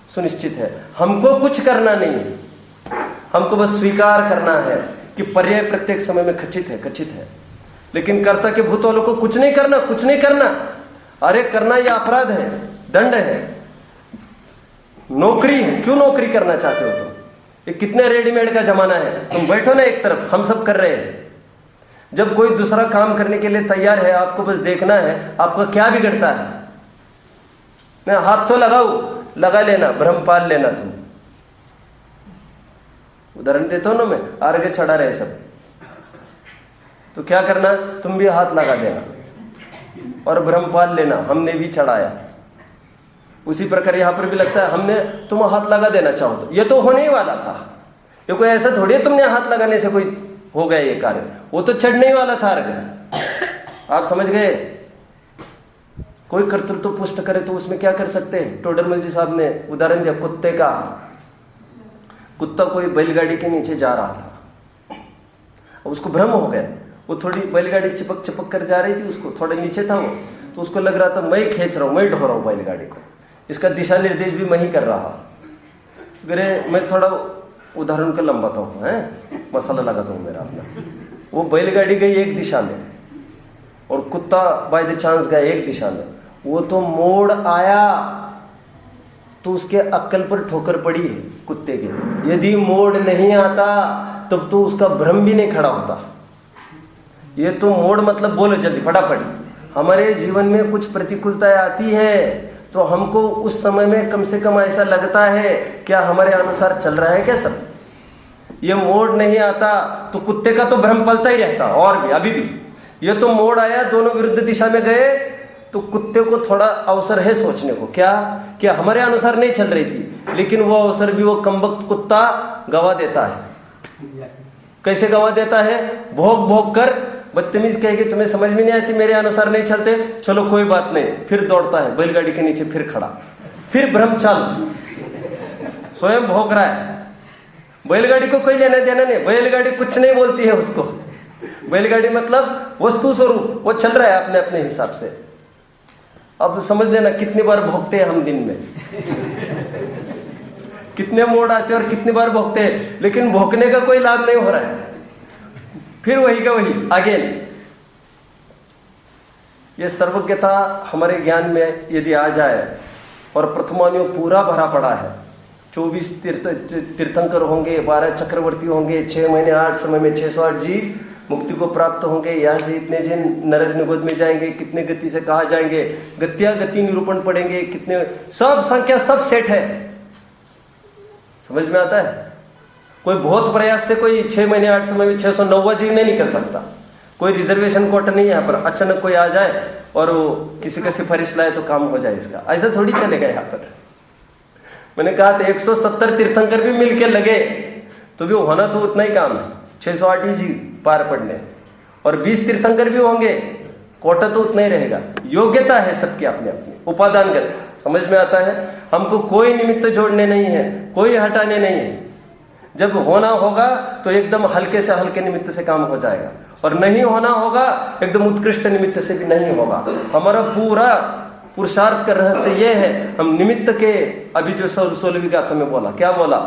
सुनिश्चित है। हमको कुछ करना नहीं है, हमको बस स्वीकार करना है कि पर्याय प्रत्येक समय में खचित है। लेकिन कर्ता के भूत वालों को कुछ नहीं करना, कुछ नहीं करना। अरे करना ये अपराध है, दंड है, नौकरी है। क्यों नौकरी करना चाहते हो तुम? ये कितने रेडीमेड का जमाना है। तुम बैठो ना एक तरफ, हम सब कर रहे हैं। जब कोई दूसरा काम करने के लिए तैयार है, आपको बस देखना है आपका क्या बिगड़ता है। मैं हाथ तो लगा लेना, भ्रम पाल लेना। तुम उदाहरण देता हूं ना मैं, आगे चढ़ा रहे सब, तो क्या करना? तुम भी हाथ लगा देना और भ्रम पाल लेना, हमने भी चढ़ाया। उसी प्रकार यहां पर भी लगता है तुम हाथ लगा देना चाहो तो ये तो होने ही वाला था। ये कोई ऐसा थोड़ी है तुमने हाथ लगाने से कोई हो गया ये कार्य, वो तो चढ़ने ही वाला था अर्घ। आप समझ गए? कोई कर्तृत्व तो पुष्ट करे तो उसमें क्या कर सकते हैं? टोडरमल जी साहब ने उदाहरण दिया कुत्ते का। कुत्ता कोई बैलगाड़ी के नीचे जा रहा था, अब उसको भ्रम हो गया। वो थोड़ी बैलगाड़ी चिपक कर जा रही थी, उसको थोड़ा नीचे था वो, तो उसको लग रहा था मैं खींच रहा हूँ, मैं ढो रहा हूँ बैलगाड़ी को, इसका दिशा निर्देश भी मैं ही कर रहा। मैं थोड़ा उदाहरण का लंबाता हूँ, है मसाला लगाता हूँ मेरा अपना। वो बैलगाड़ी गई एक दिशा में और कुत्ता बाय द चांस गया एक दिशा में। वो तो मोड़ आया तो उसके अक्कल पर ठोकर पड़ी है कुत्ते के। यदि मोड़ नहीं आता तब तो उसका भ्रम भी नहीं खड़ा होता। ये तो मोड़ मतलब बोलो जल्दी फटाफट। हमारे जीवन में कुछ प्रतिकूलताएं आती है तो हमको उस समय में कम से कम ऐसा लगता है क्या हमारे अनुसार चल रहा है क्या सब। ये मोड़ नहीं आता तो कुत्ते का तो भ्रम पलता ही रहता। और भी अभी भी ये तो मोड़ आया, दोनों विरुद्ध दिशा में गए तो कुत्ते को थोड़ा अवसर है सोचने को क्या हमारे अनुसार नहीं चल रही थी, लेकिन वो अवसर भी वो कमबख्त कुत्ता गवा देता है। कैसे गवा देता है? भोग कर बदतमीज कहेगी तुम्हें समझ में नहीं आती, मेरे अनुसार नहीं चलते, चलो कोई बात नहीं, फिर दौड़ता है बैलगाड़ी के नीचे, फिर खड़ा, फिर भ्रम चालू, स्वयं भोग रहा है। बैलगाड़ी को कोई लेना देना नहीं, बैलगाड़ी कुछ नहीं बोलती है उसको। बैलगाड़ी मतलब वस्तु स्वरूप वो चल रहा है अपने अपने हिसाब से। अब समझ लेना कितनी बार भोगते हैं हम दिन में कितने मोड़ आते हैं और कितनी बार भोगते हैं, लेकिन भोगने का कोई लाभ नहीं हो रहा है। फिर वही का वही अगेन। ये सर्वज्ञता हमारे ज्ञान में यदि आ जाए और प्रथमान्यों पूरा भरा पड़ा है, 24 तीर्थंकर होंगे, 12 चक्रवर्ती होंगे, 6 महीने 8 समय में 608 जीव मुक्ति को प्राप्त होंगे, यहाँ से इतने जिन नरक निगोद में जाएंगे, कितने गति से कहा जाएंगे, गति निरूपण पढ़ेंगे, कितने सब संख्या सब सेट है, समझ में आता है। कोई बहुत प्रयास से कोई 6 महीने 8 समय में 609 जीव नहीं निकल सकता। कोई रिजर्वेशन कोटा नहीं है यहाँ पर, अचानक कोई आ जाए और वो किसी का सिफारिश लाए तो काम हो जाए इसका, ऐसा थोड़ी चलेगा यहाँ पर। मैंने कहा था 170 तीर्थंकर भी मिलके लगे तो भी होना तो उतना ही काम है, 608 ही जीव पार पड़ने, और 20 तीर्थंकर भी होंगे, कोटा तो उतना ही रहेगा। योग्यता है सबकी अपनी अपनी, उपादानगत, समझ में आता है। हमको कोई निमित्त जोड़ने नहीं है, कोई हटाने नहीं है। जब होना होगा तो एकदम हल्के से हल्के निमित्त से काम हो जाएगा, और नहीं होना होगा एकदम उत्कृष्ट निमित्त से भी नहीं होगा। हमारा पूरा पुरुषार्थ का रहस्य ये है, हम निमित्त के, अभी जो 16वीं गाथा में बोला, क्या बोला,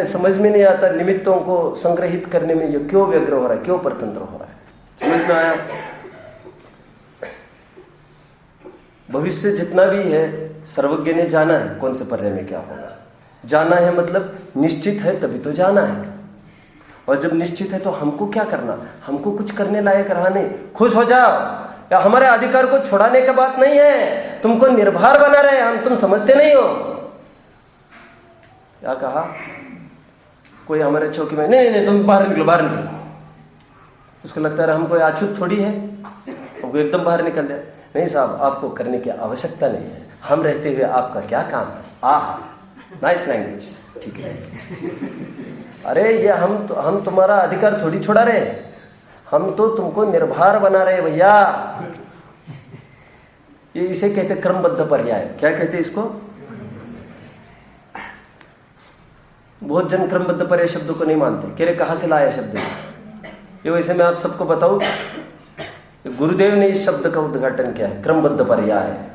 समझ में नहीं आता निमित्तों को संग्रहित करने में ये क्यों व्यग्र हो रहा है, क्यों परतंत्र हो रहा है, समझ में आया। भविष्य जितना भी है सर्वज्ञ ने जाना है कौन से पर्याय में क्या होगा, जाना है मतलब निश्चित है तभी तो जाना है। और जब निश्चित है तो हमको क्या करना, हमको कुछ करने लायक रहा नहीं। खुश हो जाओ, या हमारे अधिकार को छुड़ाने की बात नहीं है, तुमको निर्भर बना रहे हम, तुम समझते नहीं हो। क्या कहा कोई हमारे चौकी में, नहीं तुम बाहर निकलो, बाहर निकलो। उसको लगता है हम कोई अछूत थोड़ी है, हमको एकदम बाहर निकल जाए। नहीं साहब, आपको करने की आवश्यकता नहीं है, हम रहते हुए आपका क्या काम है। आहा, नाइस लैंग्वेज, ठीक है। अरे ये हम तुम्हारा अधिकार थोड़ी छुड़ा रहे, हम तो तुमको निर्भर बना रहे भैया। ये इसे कहते क्रमबद्ध पर्याय। क्या कहते इसको? बहुत जन क्रमबद्ध पर्याय शब्दों को नहीं मानते, कह रहे कहाँ से लाया शब्द ये। वैसे मैं आप सबको बताऊं, गुरुदेव ने इस शब्द का उद्घाटन किया है, क्रमबद्ध पर्याय है।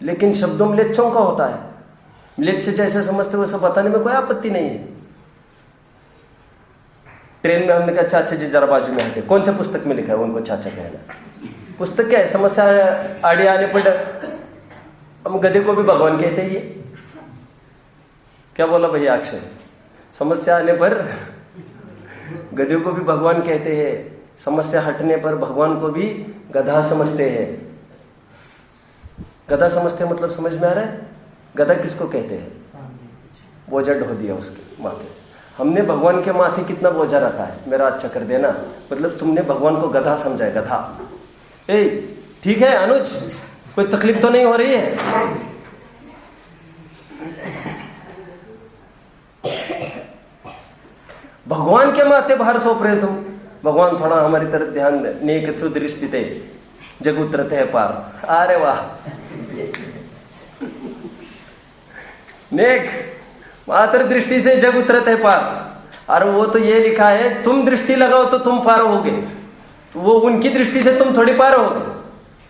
लेकिन शब्दों म्लेच्छों का होता है, म्लेच्छ जैसे समझते वैसे बताने में कोई आपत्ति नहीं है। ट्रेन में हमने कहा चाचा जी जरा बाजू में हटे, कौन से पुस्तक में लिखा है उनको चाचा कहना? पुस्तक क्या है, समस्या आड़े आने पर हम गधे को भी भगवान कहते ही। क्या बोला भैया अक्षय? समस्या आने पर गधे को भी भगवान कहते हैं, समस्या हटने पर भगवान को भी गधा समझते हैं। गधा समझते मतलब समझ में आ रहा है? गधा किसको कहते हैं? बोझा ढो दिया उसके माथे। हमने भगवान के माथे कितना बोझा रखा है, मेरा अच्छा कर देना, मतलब तुमने भगवान को गधा समझा है, गधा। ए ठीक है अनुज, कोई तकलीफ तो नहीं हो रही है? भगवान के माथे भार सौंप रहे तुम। भगवान थोड़ा हमारी तरफ ध्यान दे, नेक सुदृष्टि ते जग उतरते है पार। अरे वाह, नेक मात्र दृष्टि से जग उतरते है पार। और वो तो ये लिखा है, तुम दृष्टि लगाओ तो तुम पार होगे, तो वो उनकी दृष्टि से तुम थोड़ी पार होगे।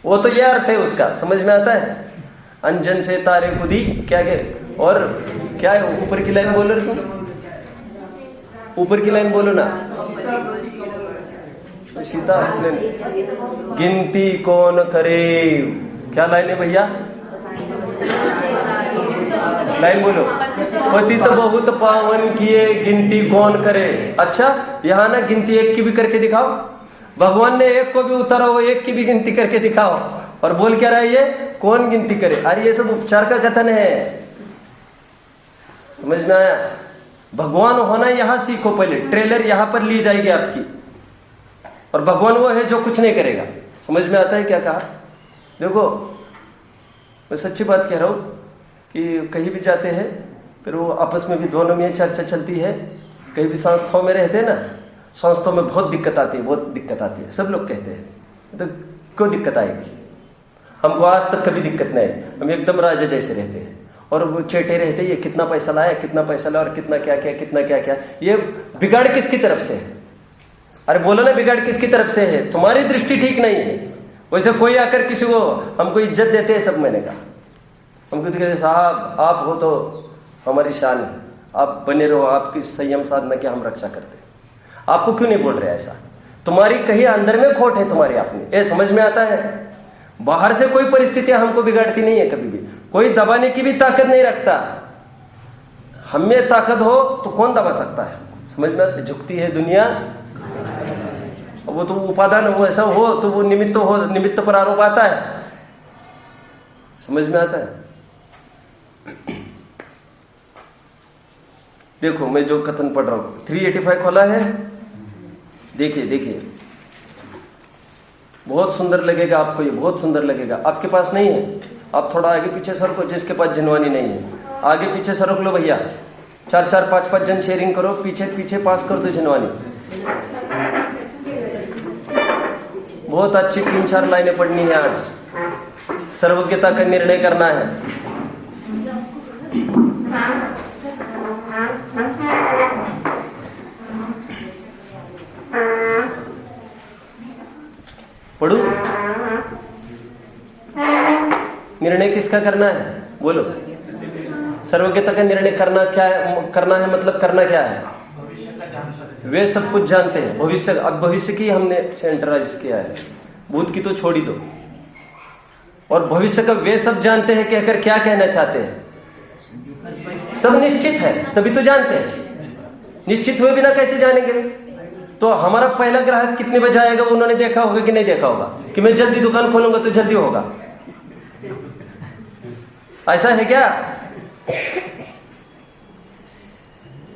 वो तो ये अर्थ है उसका, समझ में आता है? अंजन से तारे कुदी, क्या कह, और क्या है ऊपर की लाइन बोलो तुम, ऊपर की लाइन बोलो ना। सीता गिनती कौन करे, क्या लाइन है भैया? लाइन बोलो। पतित बहुत पावन किए गिनती कौन करे। अच्छा, यहाँ ना गिनती एक की भी करके दिखाओ। भगवान ने एक को भी उतारा, वो एक की भी गिनती करके दिखाओ। और बोल क्या रहा है ये, कौन गिनती करे? अरे ये सब उपचार का कथन है, समझ में आया? भगवान होना यहाँ सीखो पहले, ट्रेलर यहाँ पर ली जाएगी आपकी। और भगवान वो है जो कुछ नहीं करेगा। समझ में आता है क्या कहा? देखो मैं सच्ची बात कह रहा हूँ कि कहीं भी जाते हैं फिर वो आपस में भी दोनों में चर्चा चलती है। कहीं भी संस्थाओं में रहते हैं ना, संस्थाओं में बहुत दिक्कत आती है, बहुत दिक्कत आती है। सब लोग कहते हैं तो क्यों दिक्कत आएगी, हमको आज तक कभी दिक्कत नहीं आई, हम एकदम राजा जैसे रहते हैं। और वो चेटे रहते, ये कितना पैसा लाया, कितना पैसा लाया, और कितना क्या क्या, कितना क्या क्या। ये बिगाड़ किसकी तरफ से है? अरे बोलो ना, बिगाड़ किसकी तरफ से है? तुम्हारी दृष्टि ठीक नहीं है। वैसे कोई आकर किसी को हमको इज्जत देते हैं सब, मैंने कहा हमको कहते साहब आप हो तो हमारी शान है, आप बने रहो, आपकी संयम साधना की हम रक्षा करते हैं। आपको क्यों नहीं बोल रहे ऐसा? तुम्हारी कहीं अंदर में खोट है तुम्हारी अपनी, ये समझ में आता है। बाहर से कोई परिस्थितियां हमको बिगाड़ती नहीं है कभी भी, कोई दबाने की भी ताकत नहीं रखता। हम में ताकत हो तो कौन दबा सकता है, समझ में आता है। झुकती है दुनिया, वो तो उपादान हो, ऐसा हो तो वो निमित्त हो, निमित्त पर आरोप आता है, समझ में आता है। देखो मैं जो कथन पढ़ रहा हूं, 385 खोला है, देखिए देखिए, बहुत सुंदर लगेगा आपको, ये बहुत सुंदर लगेगा। आपके पास नहीं है, आप थोड़ा आगे पीछे सरको, जिसके पास जिनवानी नहीं है आगे पीछे सरक लो भैया, 4-4 5-5 जन शेयरिंग करो, पीछे पीछे पास कर दो जिनवानी। बहुत अच्छी 3-4 लाइनें पढ़नी है आज, सर्वज्ञता का निर्णय करना है। पढ़ू, निर्णय किसका करना है बोलो। सर्वज्ञता का निर्णय करना क्या है, करना है मतलब करना क्या है, वे सब कुछ जानते हैं। भविष्य, अब भविष्य की हमने सेंट्रलाइज किया है, भूत की तो छोड़ ही दो। और भविष्य का वे सब जानते हैं कहकर क्या कहना चाहते हैं, सब निश्चित है तभी तो जानते हैं, निश्चित हुए बिना कैसे जानेंगे। तो हमारा पहला ग्राहक कितने बजे आएगा वो उन्होंने देखा होगा कि नहीं देखा होगा, कि मैं जल्दी दुकान खोलूंगा तो जल्दी होगा, ऐसा है क्या।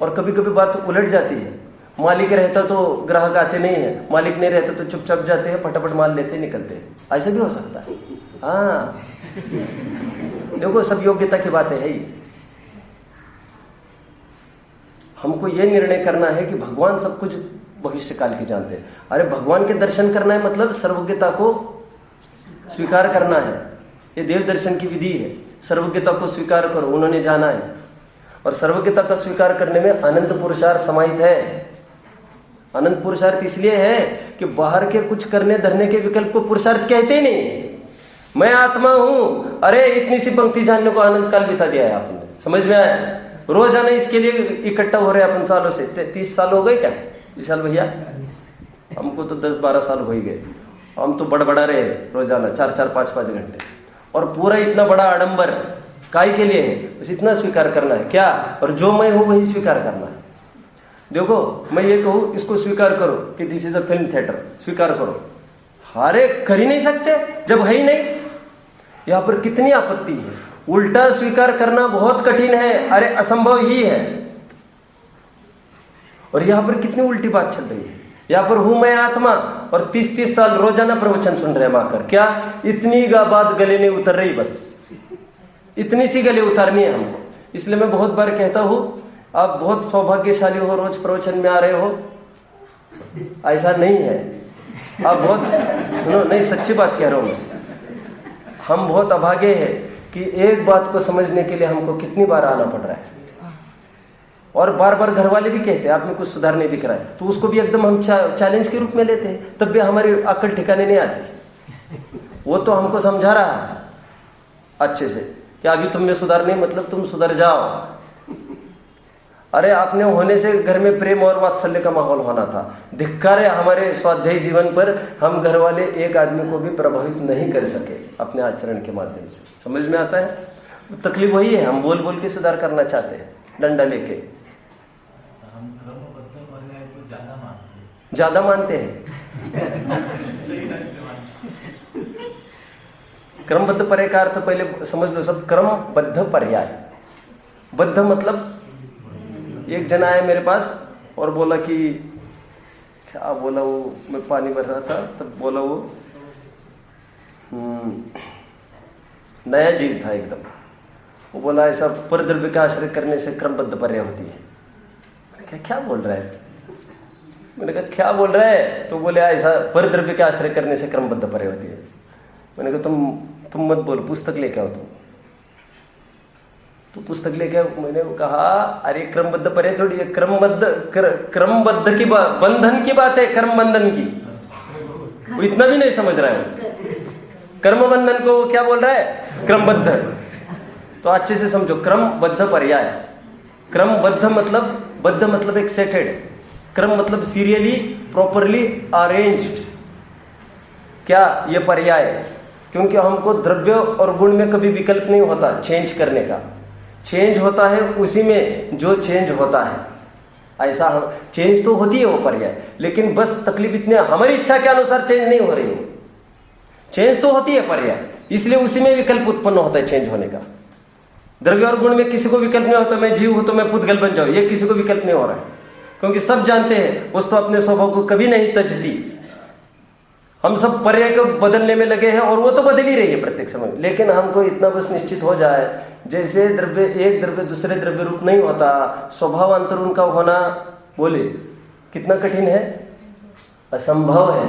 और कभी कभी बात उलट जाती है, मालिक रहता तो ग्राहक आते नहीं है, मालिक नहीं रहता तो चुपचाप जाते हैं, फटाफट माल लेते निकलते हैं, ऐसा भी हो सकता है। हाँ देखो, सब योग्यता की बातें है ही। हमको ये निर्णय करना है कि भगवान सब कुछ भविष्य काल की जानते हैं। अरे भगवान के दर्शन करना है मतलब सर्वज्ञता को स्वीकार करना है, ये देव दर्शन की विधि है। सर्वज्ञता को स्वीकार करो, उन्होंने जाना है। और सर्वज्ञता का स्वीकार करने में अनंत पुरुषार्थ समाहित है। अनंत पुरुषार्थ इसलिए है कि बाहर के कुछ करने धरने के विकल्प को पुरुषार्थ कहते ही नहीं। मैं आत्मा हूं, अरे इतनी सी पंक्ति जानने को अनंत काल बिता दिया है आपने, समझ में आया। रोजाना इसके लिए इकट्ठा हो रहे हैं अपन सालों से, 30 साल हो गए क्या विशाल भैया, हमको तो 10-12 साल हो ही गए। हम तो बड़बड़ा रहे रोजाना 4-4 5-5 घंटे, और पूरा इतना बड़ा आडंबर काय के लिए है, बस इतना स्वीकार करना है क्या, और जो मैं हूं वही स्वीकार करना है। देखो मैं ये कहूं इसको स्वीकार करो कि this is a film theatre, स्वीकार करो, अरे कर ही नहीं सकते जब है ही नहीं। यहां पर कितनी आपत्ति है, उल्टा स्वीकार करना बहुत कठिन है, अरे असंभव ही है। और यहां पर कितनी उल्टी बात चल रही है, यहां पर हूं मैं आत्मा, और 30-30 साल रोजाना प्रवचन सुन रहे हैं आकर, क्या इतनी बात गले नहीं उतर रही, बस इतनी सी गले उतारनी है हमको। इसलिए मैं बहुत बार कहता हूं, आप बहुत सौभाग्यशाली हो, रोज प्रवचन में आ रहे हो, ऐसा नहीं है। आप बहुत सुनो, नहीं सच्ची बात कह रहा हूं मैं, हम बहुत अभागे हैं कि एक बात को समझने के लिए हमको कितनी बार आना पड़ रहा है। और बार बार घर वाले भी कहते हैं आप में कुछ सुधार नहीं दिख रहा है, तो उसको भी एकदम हम चैलेंज के रूप में लेते हैं, तब भी हमारी अक्ल ठिकाने नहीं आती। वो तो हमको समझा रहा है अच्छे से कि अभी तुम में सुधार नहीं, मतलब तुम सुधर जाओ। अरे आपने होने से घर में प्रेम और वात्सल्य का माहौल होना था। धिक्कार है हमारे स्वाध्याय जीवन पर, हम घर वाले एक आदमी को भी प्रभावित नहीं कर सके अपने आचरण के माध्यम से। समझ में आता है, तकलीफ वही है, हम बोल बोल के सुधार करना चाहते हैं, डंडा लेके। ज्यादा मानते हैं क्रमबद्ध पर्याय का अर्थ पहले समझ लो सब। क्रमबद्ध पर्याय, बद्ध मतलब एक जना आया मेरे पास और बोला कि क्या बोला वो, मैं पानी भर रहा था तब बोला वो नया जीव था एकदम। वो बोला ऐसा परद्रव्य का आश्रय करने से क्रमबद्ध पर्याय होती है। मैंने क्या बोल रहा है, मैंने कहा क्या बोल रहा है, तो बोले ऐसा परद्रव्य का आश्रय करने से क्रमबद्ध पर्याय होती है। मैंने कहा तुम मत बोलो, पुस्तक लेके आओ तुम। तो पुस्तक लेके आओ। मैंने कहा अरे क्रमबद्ध पर्याय थोड़ी है, क्रमबद्ध की बंधन की बात है, कर्म बंधन की। वो इतना भी नहीं समझ रहा है, कर्म बंधन को क्या बोल रहा है, क्रमबद्ध। तो अच्छे से समझो, क्रमबद्ध पर्याय, क्रमबद्ध मतलब, बद्ध मतलब एक सेटेड, क्रम मतलब सीरियली प्रॉपरली अरेंज्ड। क्या ये पर्याय? क्योंकि हमको द्रव्य और गुण में कभी विकल्प नहीं होता चेंज करने का। चेंज होता है उसी में जो चेंज होता है। ऐसा हम चेंज तो होती है वो पर्याय, लेकिन बस तकलीफ इतनी हमारी इच्छा के अनुसार चेंज नहीं हो रही है। चेंज तो होती है पर्याय, इसलिए उसी में विकल्प उत्पन्न होता है चेंज होने का। द्रव्य और गुण में किसी को विकल्प नहीं होता मैं जीव हूं तो मैं पुद्गल बन जाऊं, ये किसी को विकल्प नहीं हो रहा है। क्योंकि सब जानते हैं वस्तु अपने स्वभाव को कभी नहीं तजती। हम सब पर्याय को बदलने में लगे हैं और वो तो बदल ही रही है प्रत्येक समय। लेकिन हमको इतना बस निश्चित हो जाए, जैसे द्रव्य एक द्रव्य दूसरे द्रव्य रूप नहीं होता, स्वभाव अंतर उनका होना बोले कितना कठिन है? असंभव है।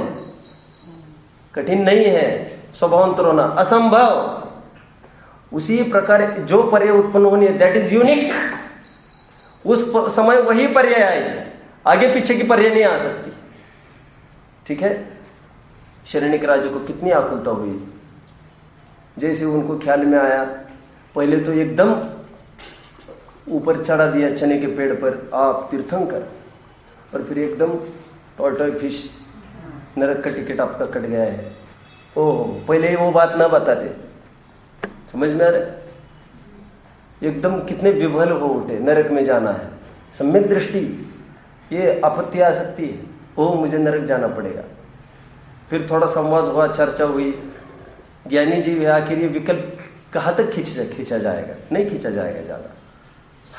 कठिन नहीं है स्वभाव अंतर होना, असंभव। उसी प्रकार जो पर्याय उत्पन्न होनी है दैट इज यूनिक। उस समय वही पर्याय आएगी, आगे पीछे की पर्याय नहीं आ सकती। ठीक है। शरण्यक राजा को कितनी आकुलता हुई। जैसे उनको ख्याल में आया, पहले तो एकदम ऊपर चढ़ा दिया चने के पेड़ पर, आप तीर्थंकर, और फिर एकदम टॉर्टॉय फिश, नरक का टिकट आपका कट गया है। ओह, पहले वो बात ना बताते, समझ में आ रहा है? एकदम कितने विभल हो उठे, नरक में जाना है, सम्यक दृष्टि, ये आपत्ति आ सकती है, ओह मुझे नरक जाना पड़ेगा। फिर थोड़ा संवाद हुआ, चर्चा हुई, ज्ञानी जी आखिर ये विकल्प कहाँ तक खींचा जाएगा? नहीं खींचा जाएगा ज़्यादा।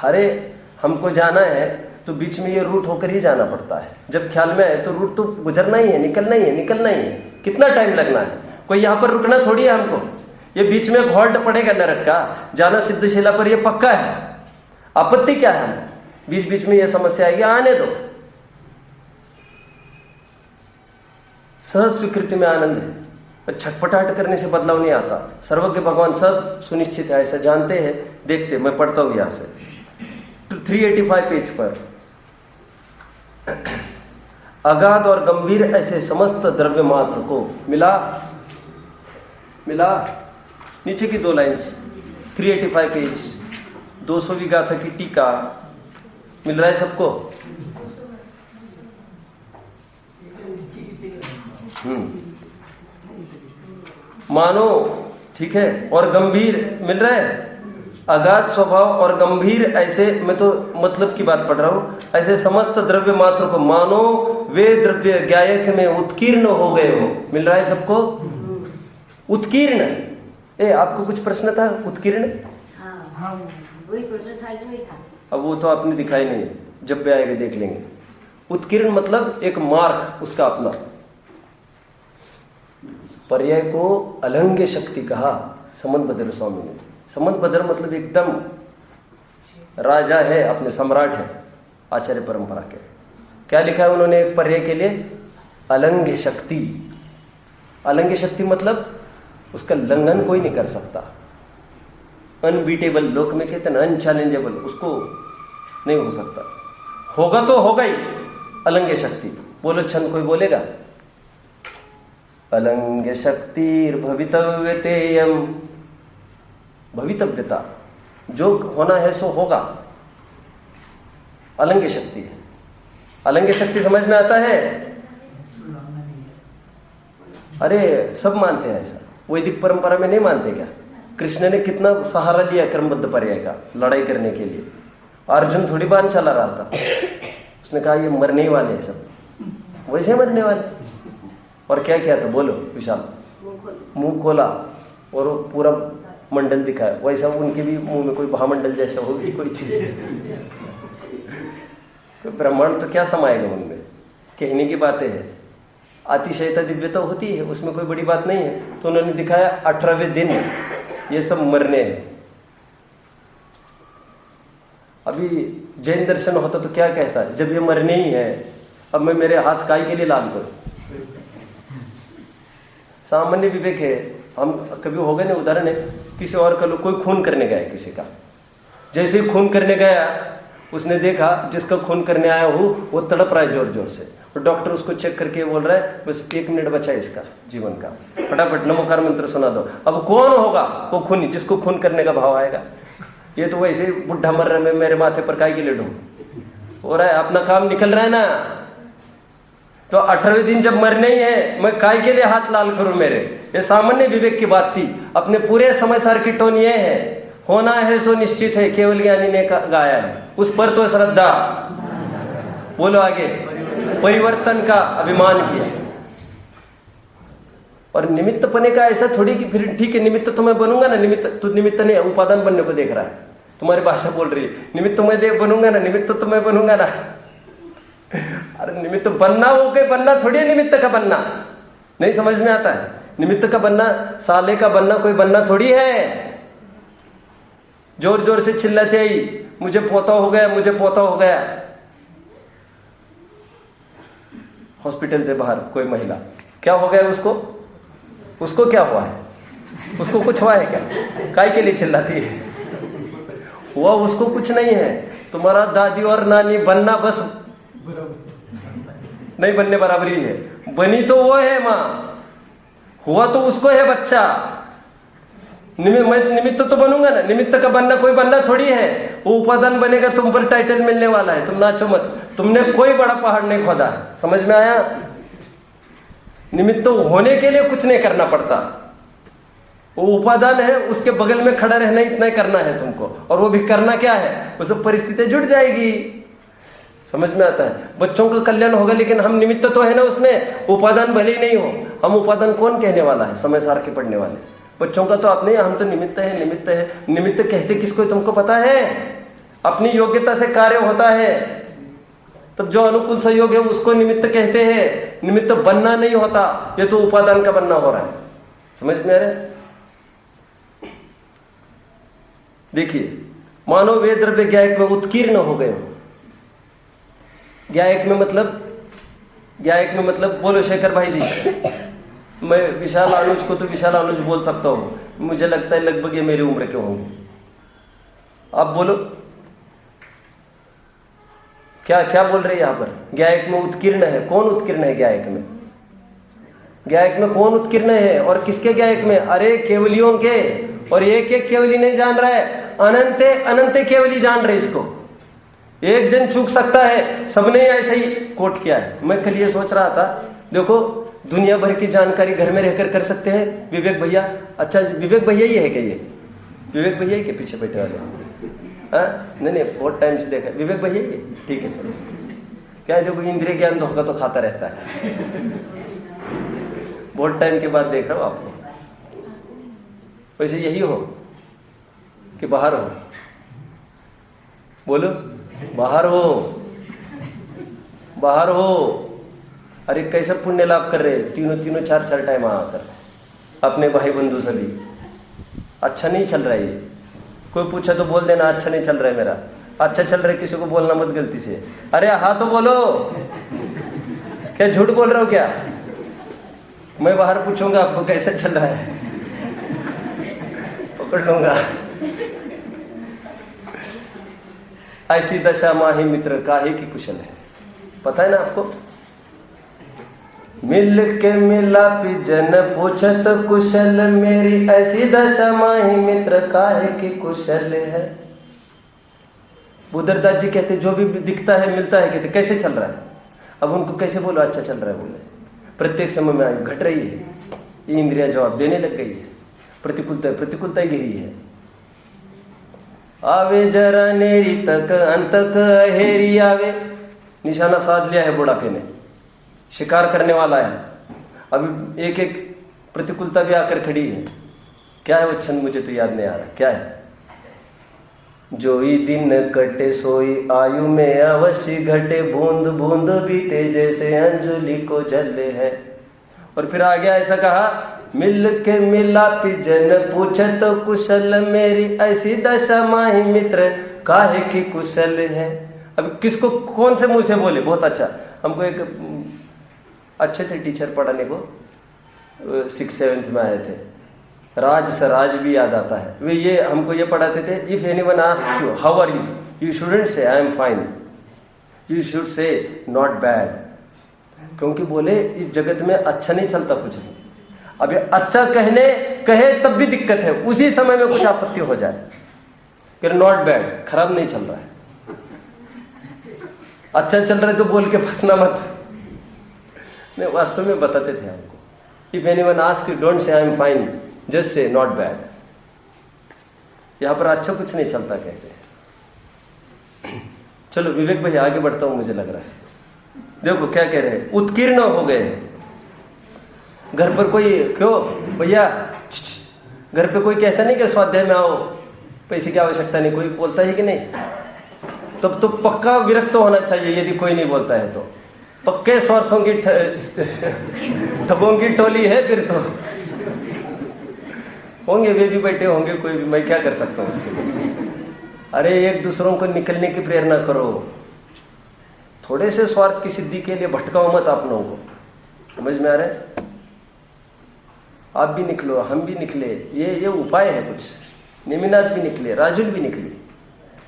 अरे हमको जाना है तो बीच में ये रूट होकर ही जाना पड़ता है। जब ख्याल में आए तो रूट तो गुजरना ही है, निकलना ही है, निकलना ही है। कितना टाइम लगना है? कोई यहाँ पर रुकना थोड़ी है हमको। ये बीच में हॉल्ट पड़ेगा नरक का, जाना सिद्धशिला पर, ये पक्का है। आपत्ति क्या है? हम बीच बीच में ये समस्या आएगी, आने दो। सहज स्वीकृति में आनंद है, पर छटपटाहट करने से बदलाव नहीं आता। सर्वज्ञ भगवान सब सुनिश्चित है, ऐसा जानते हैं। देखते, मैं पढ़ता हूं यहां से 385 पेज पर। अगाध और गंभीर ऐसे समस्त द्रव्य मात्र को मिला नीचे की 2 लाइन्स 385 पेज 200वीं गाथा की टीका। मिल रहा है सबको? मानो, ठीक है, और गंभीर मिल रहा है। अगाध स्वभाव और गंभीर ऐसे, मैं तो मतलब की बात पढ़ रहा हूं, ऐसे समस्त द्रव्य मात्र को मानो वे द्रव्य ज्ञायक में उत्कीर्ण हो गए हो। मिल रहा है सबको? उत्कीर्ण। आपको कुछ प्रश्न था? उत्कीर्ण? हाँ, वही प्रश्न साइड में था। अब वो तो आपने दिखाई नहीं है, जब भी आएगा देख लेंगे। उत्कीर्ण मतलब एक मार्क उसका अपना। पर्याय को अलंघ्य शक्ति कहा समंतभद्र स्वामी ने। समंतभद्र मतलब एकदम राजा है, अपने सम्राट है आचार्य परंपरा के। क्या लिखा है उन्होंने एक पर्याय के लिए? अलंघ्य शक्ति। अलंघ्य शक्ति मतलब उसका लंघन कोई नहीं कर सकता। अनबीटेबल, लोक में कहते हैं अनचैलेंजेबल, उसको नहीं हो सकता। होगा तो होगा ही अलंघ्य शक्ति। बोलो छंद, कोई बोलेगा? अलंघ्य शक्तिर्भवितव्यतेयं, भवितव्यता, जो होना है सो होगा। अलंघ्य शक्ति है। अलंघ्य शक्ति समझ में आता है? अरे सब मानते हैं ऐसा। वैदिक परंपरा में नहीं मानते क्या? कृष्ण ने कितना सहारा लिया क्रमबद्ध पर्याय का लड़ाई करने के लिए। अर्जुन थोड़ी बात चला रहा था, उसने कहा ये मरने ही वाले हैं सब, वैसे मरने वाले। और क्या किया था बोलो विशाल? मुंह खोला और पूरा मंडल दिखाया। वैसा उनके भी मुंह में कोई महामंडल जैसा होगी कोई चीज। ब्रह्मांड तो क्या समाएगा उनमें? कहने की बातें हैं। अतिशयता दिव्यता होती है, उसमें कोई बड़ी बात नहीं है। तो उन्होंने दिखाया 18वें दिन ये सब मरने हैं। अभी जैन दर्शन होता तो क्या कहता है? जब ये मरने ही है, अब मैं मेरे हाथ काय के लिए लाल करूं? सामान्य विवेक है। हम कभी हो गए ना, उदाहरण है, किसी और का लोग कोई खून करने गया किसी का, जैसे ही खून करने गया उसने देखा जिसका खून करने आया हो वो तड़प रहा है जोर जोर से, और डॉक्टर उसको चेक करके बोल रहा है बस 1 मिनट बचा है इसका जीवन का, फटाफट नमोकार मंत्र सुना दो। अब कौन होगा वो खूनी जिसको खून करने का भाव आएगा? ये तो वैसे बुढ़ा मर रहा है, मैं मेरे माथे पर काय के लिए ढूंढ हो रहा है, अपना काम निकल रहा है ना। तो 18वें दिन जब मरना ही है, मैं काय के लिए हाथ लाल करूं मेरे? ये सामान्य विवेक की बात थी। अपने पूरे समय सार की टोन ये है, होना है सो निश्चित है, केवल ज्ञानी ने गाया है, उस पर तो श्रद्धा। बोलो आगे, परिवर्तन का अभिमान किया। और निमित्तपने का ऐसा थोड़ी कि फिर ठीक है निमित्त तो मैं बनूंगा ना, निमित्त तू निमित्त नहीं, उपादान बनने को देख रहा है, तुम्हारी भाषा बोल रही है, निमित्त तो मैं बनूंगा ना, निमित्त तो मैं बनूंगा ना। अरे निमित्त बनना वो कोई बनना थोड़ी है, निमित्त का बनना नहीं समझ में आता है। निमित्त का बनना, साले का बनना कोई बनना थोड़ी है। जोर जोर से चिल्लाते आई, मुझे पोता हो गया, मुझे पोता हो गया। हॉस्पिटल से बाहर कोई महिला, क्या हो गया उसको? उसको क्या हुआ है? उसको कुछ हुआ है क्या? काय के लिए चिल्लाती है? हुआ उसको कुछ नहीं है। तुम्हारा दादी और नानी बनना बस नहीं बनने बराबरी है। बनी तो वो है माँ, हुआ तो उसको है बच्चा। मैं निमित्त तो बनूंगा ना, निमित्त का बनना कोई बनना थोड़ी है। वो उपादान बनेगा, तुम पर टाइटल मिलने वाला है, तुम नाचो मत। तुमने कोई बड़ा पहाड़ नहीं खोदा, समझ में आया? निमित्त होने के लिए कुछ नहीं करना पड़ता, वो उपादान है, उसके बगल में खड़ा रहना, इतना ही करना है तुमको। और वो भी करना क्या है, वो सब परिस्थिति जुट जाएगी। समझ में आता है? बच्चों का कल्याण होगा, लेकिन हम निमित्त तो है ना उसमें, उपादान भले ही नहीं हो। हम उपादान कौन कहने वाला है? समय सार के पढ़ने वाले बच्चों का तो अपने, हम तो निमित्त है, निमित्त है। निमित्त कहते किसको तुमको पता है? अपनी योग्यता से कार्य होता है, तब जो अनुकूल सहयोग है उसको निमित्त कहते हैं। निमित्त बनना नहीं होता, ये तो उपादान का बनना हो रहा है। समझ में आ रहा है? देखिए, मानो वे द्रव्य ज्ञायक में उत्कीर्ण हो गए हो। ज्ञायक में मतलब बोलो शेखर भाई जी, मैं विशाल अनुज को तो विशाल अनुज बोल सकता हूँ, मुझे लगता है लगभग ये मेरी उम्र के होंगे। आप बोलो क्या बोल रहे हैं यहाँ पर? ज्ञायक में उत्कीर्ण है। कौन उत्कीर्ण है ज्ञायक में? ज्ञायक में कौन उत्कीर्ण है और किसके ज्ञायक में? अरे केवलियों के। और एक एक केवली नहीं जान रहा है, अनंते अनंते केवली जान रहे इसको। एक जन चूक सकता है, सबने ऐसा ही कोट किया है। मैं कल ये सोच रहा था, देखो दुनिया भर की जानकारी घर में रहकर कर सकते हैं विवेक भैया। अच्छा विवेक भैया ही है क्या? ये विवेक भैया ही के पीछे बैठे वाले? हाँ नहीं, बहुत टाइम से देखा। विवेक भैया ही, ठीक है। क्या है, देखो इंद्रिय ज्ञान धोखा तो खाता रहता है। बहुत टाइम के बाद देख रहा हूँ आपको। वैसे यही हो कि बाहर हो? बोलो बाहर हो, बाहर हो। अरे कैसा पुण्य लाभ कर रहे, तीनों चार टाइम आकर अपने भाई बंधु सभी। अच्छा नहीं चल रहा है ये, कोई पूछा तो बोल देना अच्छा नहीं चल रहा है मेरा। अच्छा चल रहा है किसी को बोलना मत गलती से। अरे हाँ तो बोलो, क्या झूठ बोल रहे हो क्या? मैं बाहर पूछूंगा आपको कैसे चल रहा है, पकड़ लूंगा। ऐसी दशा माही मित्र काहे की कुशल है। पता है ना आपको? मिल के मिलापी जन पूछत कुशल मेरी, ऐसी दशा माही मित्र काहे की कुशल है। बुद्धरदास जी कहते जो भी दिखता है मिलता है, कहते कैसे चल रहा है। अब उनको कैसे बोलो अच्छा चल रहा है? बोले प्रत्येक समय में आयु घट रही है, ये इंद्रिया जवाब देने लग गई है, प्रतिकूलता ही गिरी है। आवे जरा नेरी तक अंतक हेरी आवे। निशाना साध लिया है बुढ़ापे ने, शिकार करने वाला है। अभी एक एक प्रतिकूलता भी आकर खड़ी है। क्या है वो छंद, मुझे तो याद नहीं आ रहा क्या है। जोई दिन कटे सोई आयु में अवश्य घटे, बूंद बूंद बीते जैसे अंजलि को जले है। और फिर आगे ऐसा कहा, मिल के मिलापी जन पूछत कुशल मेरी, ऐसी दशा माही मित्र काहे की कुशल है। अब किसको कौन से मुंह से बोले? बहुत अच्छा, हमको एक अच्छे थे टीचर पढ़ाने को, 6th-7th में आए थे, राज सराज भी याद आता है। वे ये हमको ये पढ़ाते थे, if anyone asks you how are you, you shouldn't say I am fine, you should say not bad. क्योंकि बोले इस जगत में अच्छा नहीं चलता कुछ भी। अब ये अच्छा कहे तब भी दिक्कत है, उसी समय में कुछ आपत्ति हो जाए कि नॉट बैड, खराब नहीं चल रहा है। अच्छा चल रहा है तो बोल के फंसना मत। नहीं, वास्तव में बताते थे हमको, if anyone ask you don't say I am fine, just say not bad. यहां पर अच्छा कुछ नहीं चलता कहते हैं। चलो विवेक भाई आगे बढ़ता हूं, मुझे लग रहा है। देखो क्या कह रहे हैं, उत्कीर्ण हो गए। घर पर कोई, क्यों भैया, घर पे कोई कहता नहीं कि स्वाध्याय में आओ, पैसे की आवश्यकता नहीं, कोई बोलता है कि नहीं? तब तो पक्का विरक्त होना चाहिए यदि कोई नहीं बोलता है तो। पक्के स्वार्थों की ठगों की टोली है फिर तो। होंगे वे भी बैठे होंगे, कोई भी, मैं क्या कर सकता हूँ उसके लिए। अरे एक दूसरों को निकलने की प्रेरणा करो, थोड़े से स्वार्थ की सिद्धि के लिए भटकाओ मत आप लोगों को। समझ में आ रहा है? आप भी निकलो, हम भी निकले, ये उपाय है कुछ। नेमिनाथ भी निकले, राजुल भी निकली।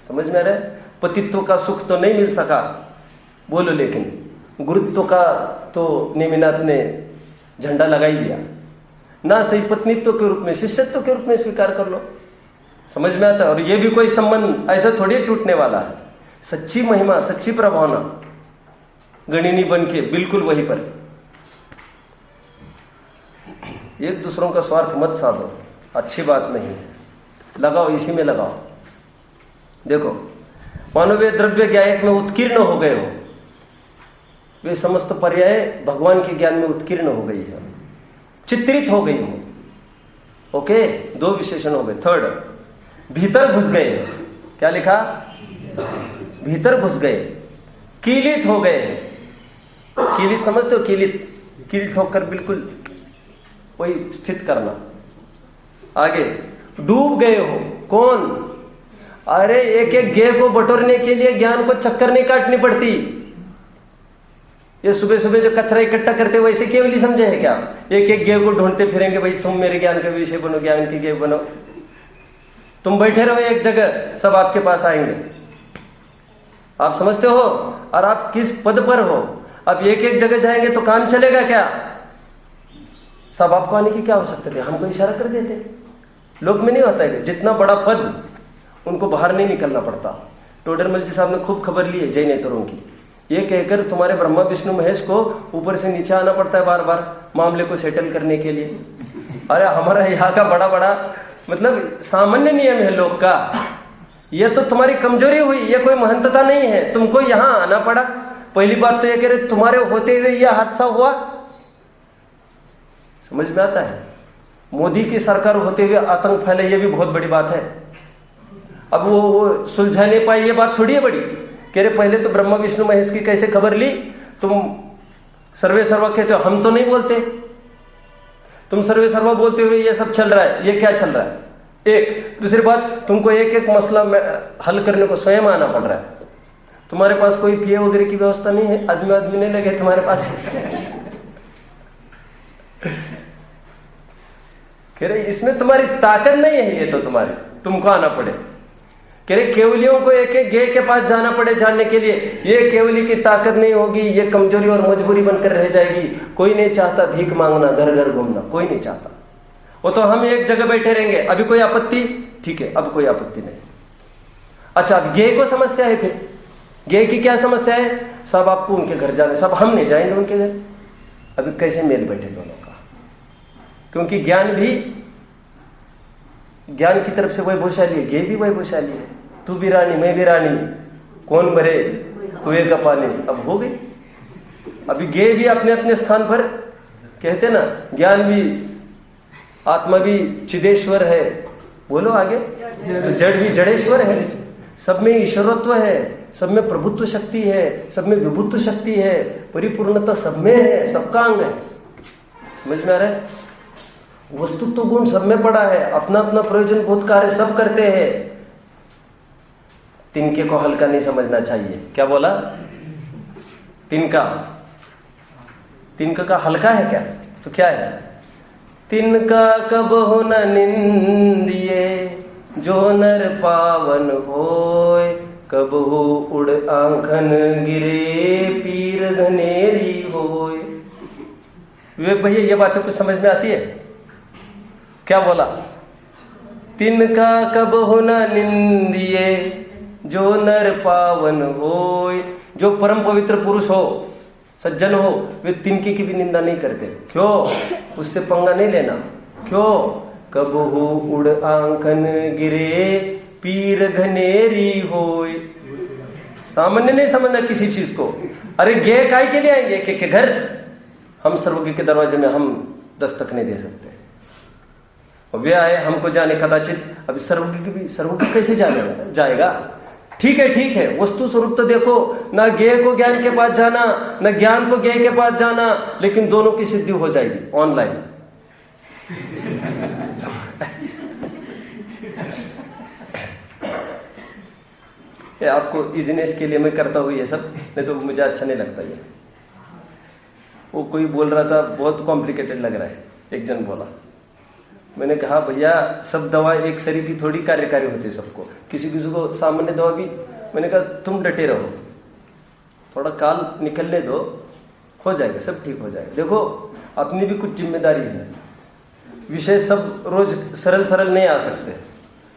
समझ में आ रहा है? पतित्व का सुख तो नहीं मिल सका बोलो, लेकिन गुरुत्व का तो नेमिनाथ ने झंडा लगा ही दिया ना। सही पत्नीत्व के रूप में, शिष्यत्व के रूप में स्वीकार कर लो। समझ में आता है? और ये भी कोई संबंध ऐसा थोड़ी टूटने वाला है। सच्ची महिमा, सच्ची प्रभावना, गणिनी बन के बिल्कुल वहीं पर। एक दूसरों का स्वार्थ मत साधो, अच्छी बात नहीं है। लगाओ, इसी में लगाओ। देखो, मानो वे द्रव्य ज्ञायक में उत्कीर्ण हो गए हो, वे समस्त पर्याय भगवान के ज्ञान में उत्कीर्ण हो गई है, चित्रित हो गई हो। ओके, दो विशेषण हो गए। थर्ड, भीतर घुस गए। क्या लिखा? भीतर घुस गए, कीलित हो गए। कीलित समझते हो? कीलित, कील ठोकर बिल्कुल वही स्थित करना। आगे, डूब गए हो। कौन? अरे एक एक गेय को बटोरने के लिए ज्ञान को चक्कर नहीं काटनी पड़ती। ये सुबह सुबह जो कचरा इकट्ठा करते वैसे केवल ही समझे है क्या? एक एक गेय को ढूंढते फिरेंगे, भाई तुम मेरे ज्ञान का विषय बनो, ज्ञान की गेय बनो। तुम बैठे रहो एक जगह, सब आपके पास आएंगे। आप समझते हो? और आप किस पद पर हो? अब एक एक जगह जाएंगे तो काम चलेगा क्या? सब आपको आने की क्या आवश्यकता थी? हमको इशारा कर देते। लोक में नहीं होता है, जितना बड़ा पद उनको बाहर नहीं निकलना पड़ता। टोडरमल जी साहब ने खूब खबर ली है जैनेतरों की। ये कहकर तुम्हारे ब्रह्मा विष्णु महेश को ऊपर से नीचे आना पड़ता है बार बार मामले को सेटल करने के लिए। अरे हमारा यहाँ का बड़ा बड़ा मतलब सामान्य नियम है लोग का। ये तो तुम्हारी कमजोरी हुई, ये कोई महंतता नहीं है। तुमको यहाँ आना पड़ा। पहली बात तो ये कह रहे तुम्हारे होते हुए यह हादसा हुआ। समझ में आता है? मोदी की सरकार होते हुए आतंक फैले, ये भी बहुत बड़ी बात है। अब वो सुलझा नहीं पाई, ये बात थोड़ी है बड़ी। कह रहे पहले तो ब्रह्मा विष्णु महेश की कैसे खबर ली? तुम सर्वे सर्वा कहते हो, हम तो नहीं बोलते। तुम सर्वे सर्वा बोलते हुए ये सब चल रहा है, ये क्या चल रहा है? एक दूसरी बात, तुमको एक एक मसला हल करने को स्वयं आना पड़ रहा है। तुम्हारे पास कोई पीए वगैरह की व्यवस्था नहीं है, आदमी नहीं लगे तुम्हारे पास। कह रहे इसमें तुम्हारी ताकत नहीं है, ये तो तुम्हारी, तुमको आना पड़े। कह रहे केवलियों को एक एक गेय के पास जाना पड़े जानने के लिए, ये केवली की ताकत नहीं होगी, ये कमजोरी और मजबूरी बनकर रह जाएगी। कोई नहीं चाहता भीख मांगना, घर घर घूमना, कोई नहीं चाहता। वो तो हम एक जगह बैठे रहेंगे। अभी कोई आपत्ति? ठीक है, अब कोई आपत्ति नहीं। अच्छा, अब गेय को समस्या है। फिर गेय की क्या समस्या है? सब आपको उनके घर जाने, सब हम नहीं जाएंगे उनके घर। अभी कैसे मेल बैठे दोनों का? क्योंकि ज्ञान भी, ज्ञान की तरफ से वैभवशाली है, गेय भी वैभवशाली है। तू भी रानी, मैं भी रानी, कौन भरे कुएं का पानी। अब हो गई। अभी गेय भी अपने अपने स्थान पर, कहते ना, ज्ञान भी, आत्मा भी चिदेश्वर है। बोलो आगे। तो जड़ भी जड़ेश्वर है। सब में ईश्वरत्व है, सब में प्रभुत्व शक्ति है, सब में विभुत्व शक्ति है, परिपूर्णता सब में है, सबका अंग है। समझ में आ रहा है? वस्तुत्व गुण सब में पड़ा है, अपना अपना प्रयोजन बोध कार्य सब करते हैं। तिनके को हल्का नहीं समझना चाहिए। क्या बोला? तिनका, तिनका का हल्का है क्या? तो क्या है? तिनका कब हो न निंदिए, जो नर पावन होय, कब हो उड़ आंखन गिरे, पीर घनेरी होय। विवेक भैया, ये बातें कुछ समझ में आती है? क्या बोला? तिनका कब हो न निंदिए, जो नर पावन होय, जो परम पवित्र पुरुष हो, सज्जन हो वे तिनके की भी निंदा नहीं करते। क्यों? उससे पंगा नहीं लेना। क्यों? कबहू उड़ आंखन गिरे पीर घनेरी होय। सामान्य नहीं समझना किसी चीज को। अरे गे काय के लिए आएंगे के घर? हम सर्वज्ञ के दरवाजे में हम दस्तक नहीं दे सकते। और वे आए हमको जाने कदाचित, अभी सर्वज्ञ कैसे जाएगा? ठीक है, वस्तु स्वरूप तो देखो, ना ज्ञेय को ज्ञान के पास जाना, ना ज्ञान को ज्ञेय के पास जाना, लेकिन दोनों की सिद्धि हो जाएगी ऑनलाइन। ये आपको इजीनेस के लिए मैं करता हूँ ये सब, नहीं तो मुझे अच्छा नहीं लगता ये। वो कोई बोल रहा था बहुत कॉम्प्लिकेटेड लग रहा है, एक जन बोला। मैंने कहा भैया सब दवा एक शरीर थोड़ी कार्यकारी होती है सबको, किसी को सामान्य दवा भी। मैंने कहा तुम डटे रहो, थोड़ा काल निकलने दो, हो जाएगा, सब ठीक हो जाएगा। देखो अपनी भी कुछ जिम्मेदारी है, विषय सब रोज सरल नहीं आ सकते।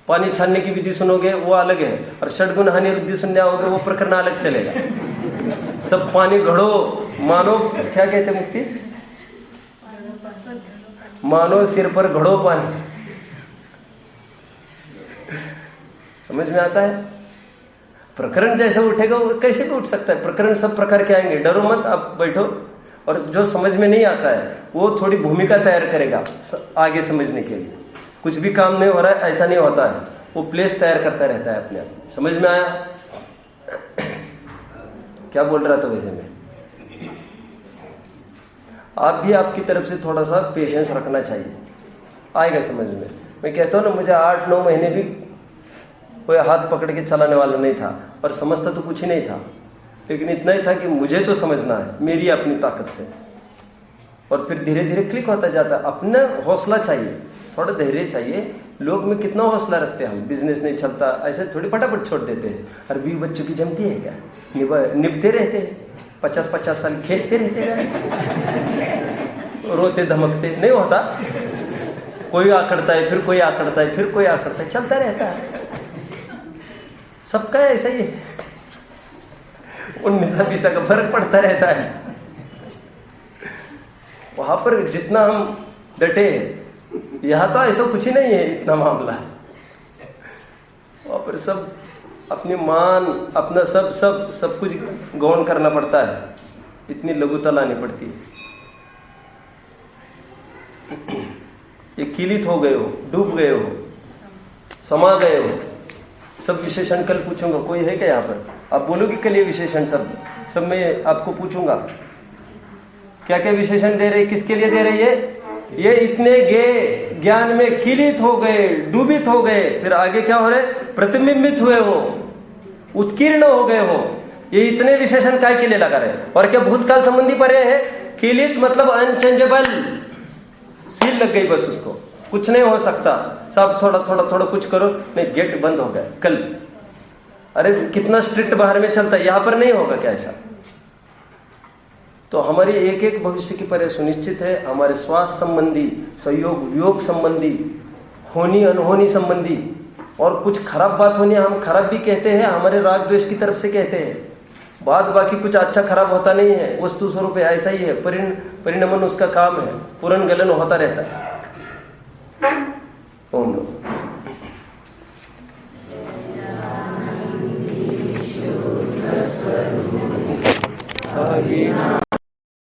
पानी छानने की विधि सुनोगे वो अलग है, और षड्गुण हानि रुद्धि सुनने आओगे वो प्रकरण अलग चलेगा। सब पानी घड़ो, मानो क्या कहते मुक्ति, मानो सिर पर घड़ो पानी। समझ में आता है? प्रकरण जैसे उठेगा वो कैसे भी उठ सकता है। प्रकरण सब प्रकार के आएंगे, डरो मत, आप बैठो। और जो समझ में नहीं आता है वो थोड़ी भूमिका तैयार करेगा आगे समझने के लिए। कुछ भी काम नहीं हो रहा है ऐसा नहीं होता है, वो प्लेस तैयार करता रहता है अपने आप। समझ में आया? क्या बोल रहा था वैसे में? आप भी आपकी तरफ से थोड़ा सा पेशेंस रखना चाहिए, आएगा समझ में। मैं कहता हूँ ना, मुझे 8-9 महीने भी कोई हाथ पकड़ के चलाने वाला नहीं था, और समझता तो कुछ ही नहीं था, लेकिन इतना ही था कि मुझे तो समझना है मेरी अपनी ताकत से। और फिर धीरे धीरे क्लिक होता जाता है। अपना हौसला चाहिए, थोड़ा धैर्य चाहिए। लोग में कितना हौसला रखते हैं हम, बिजनेस नहीं चलता ऐसे थोड़ी फटाफट छोड़ देते हैं। अरबी बच्चों की जमती है क्या? निभते रहते हैं, 50-50 साल खींचते रहते हैं, रोते धमकते नहीं होता। कोई आकड़ता है, फिर कोई आकड़ता है, फिर कोई आकड़ता है, चलता रहता है। सबका ऐसा ही है, 19-20 का फर्क पड़ता रहता है। वहां पर जितना हम डटे, यहाँ तो ऐसा कुछ ही नहीं है इतना मामला। वहां पर सब अपनी मान, अपना सब कुछ गौण करना पड़ता है, इतनी लघुता लानी पड़ती है। ये किलित हो गए हो, डूब गए हो, समा गए हो। सब विशेषण कल पूछूंगा, कोई है क्या यहाँ पर? आप बोलोगे कल ये विशेषण सब मैं आपको पूछूंगा। क्या क्या विशेषण दे रहे, किसके लिए दे रही है? ये इतने गे ज्ञान में किलित हो गए, डूबित हो गए, फिर आगे क्या हो रहे? प्रतिबिंबित हुए हो, उत्कीर्ण हो गए हो। ये इतने विशेषण काय के लिए लगा रहे? और क्या भूतकाल संबंधी पर है? किलित मतलब अनचेंजेबल, सील लग गई बस, उसको कुछ नहीं हो सकता। सब थोड़ा कुछ करो, नहीं गेट बंद हो गया कल। अरे कितना स्ट्रिक्ट बाहर में चलता है, यहाँ पर नहीं होगा क्या ऐसा? तो हमारी एक भविष्य की परे सुनिश्चित है। हमारे स्वास्थ्य संबंधी, सहयोग वियोग संबंधी, होनी अनहोनी संबंधी, और कुछ खराब बात होनी हम खराब भी कहते हैं, हमारे राग द्वेष की तरफ से कहते हैं। बाद बाकी कुछ अच्छा खराब होता नहीं है, वस्तु स्वरूप ऐसा ही है, परिणमन उसका काम है, पूर्ण गलन होता रहता है। ओम नमः।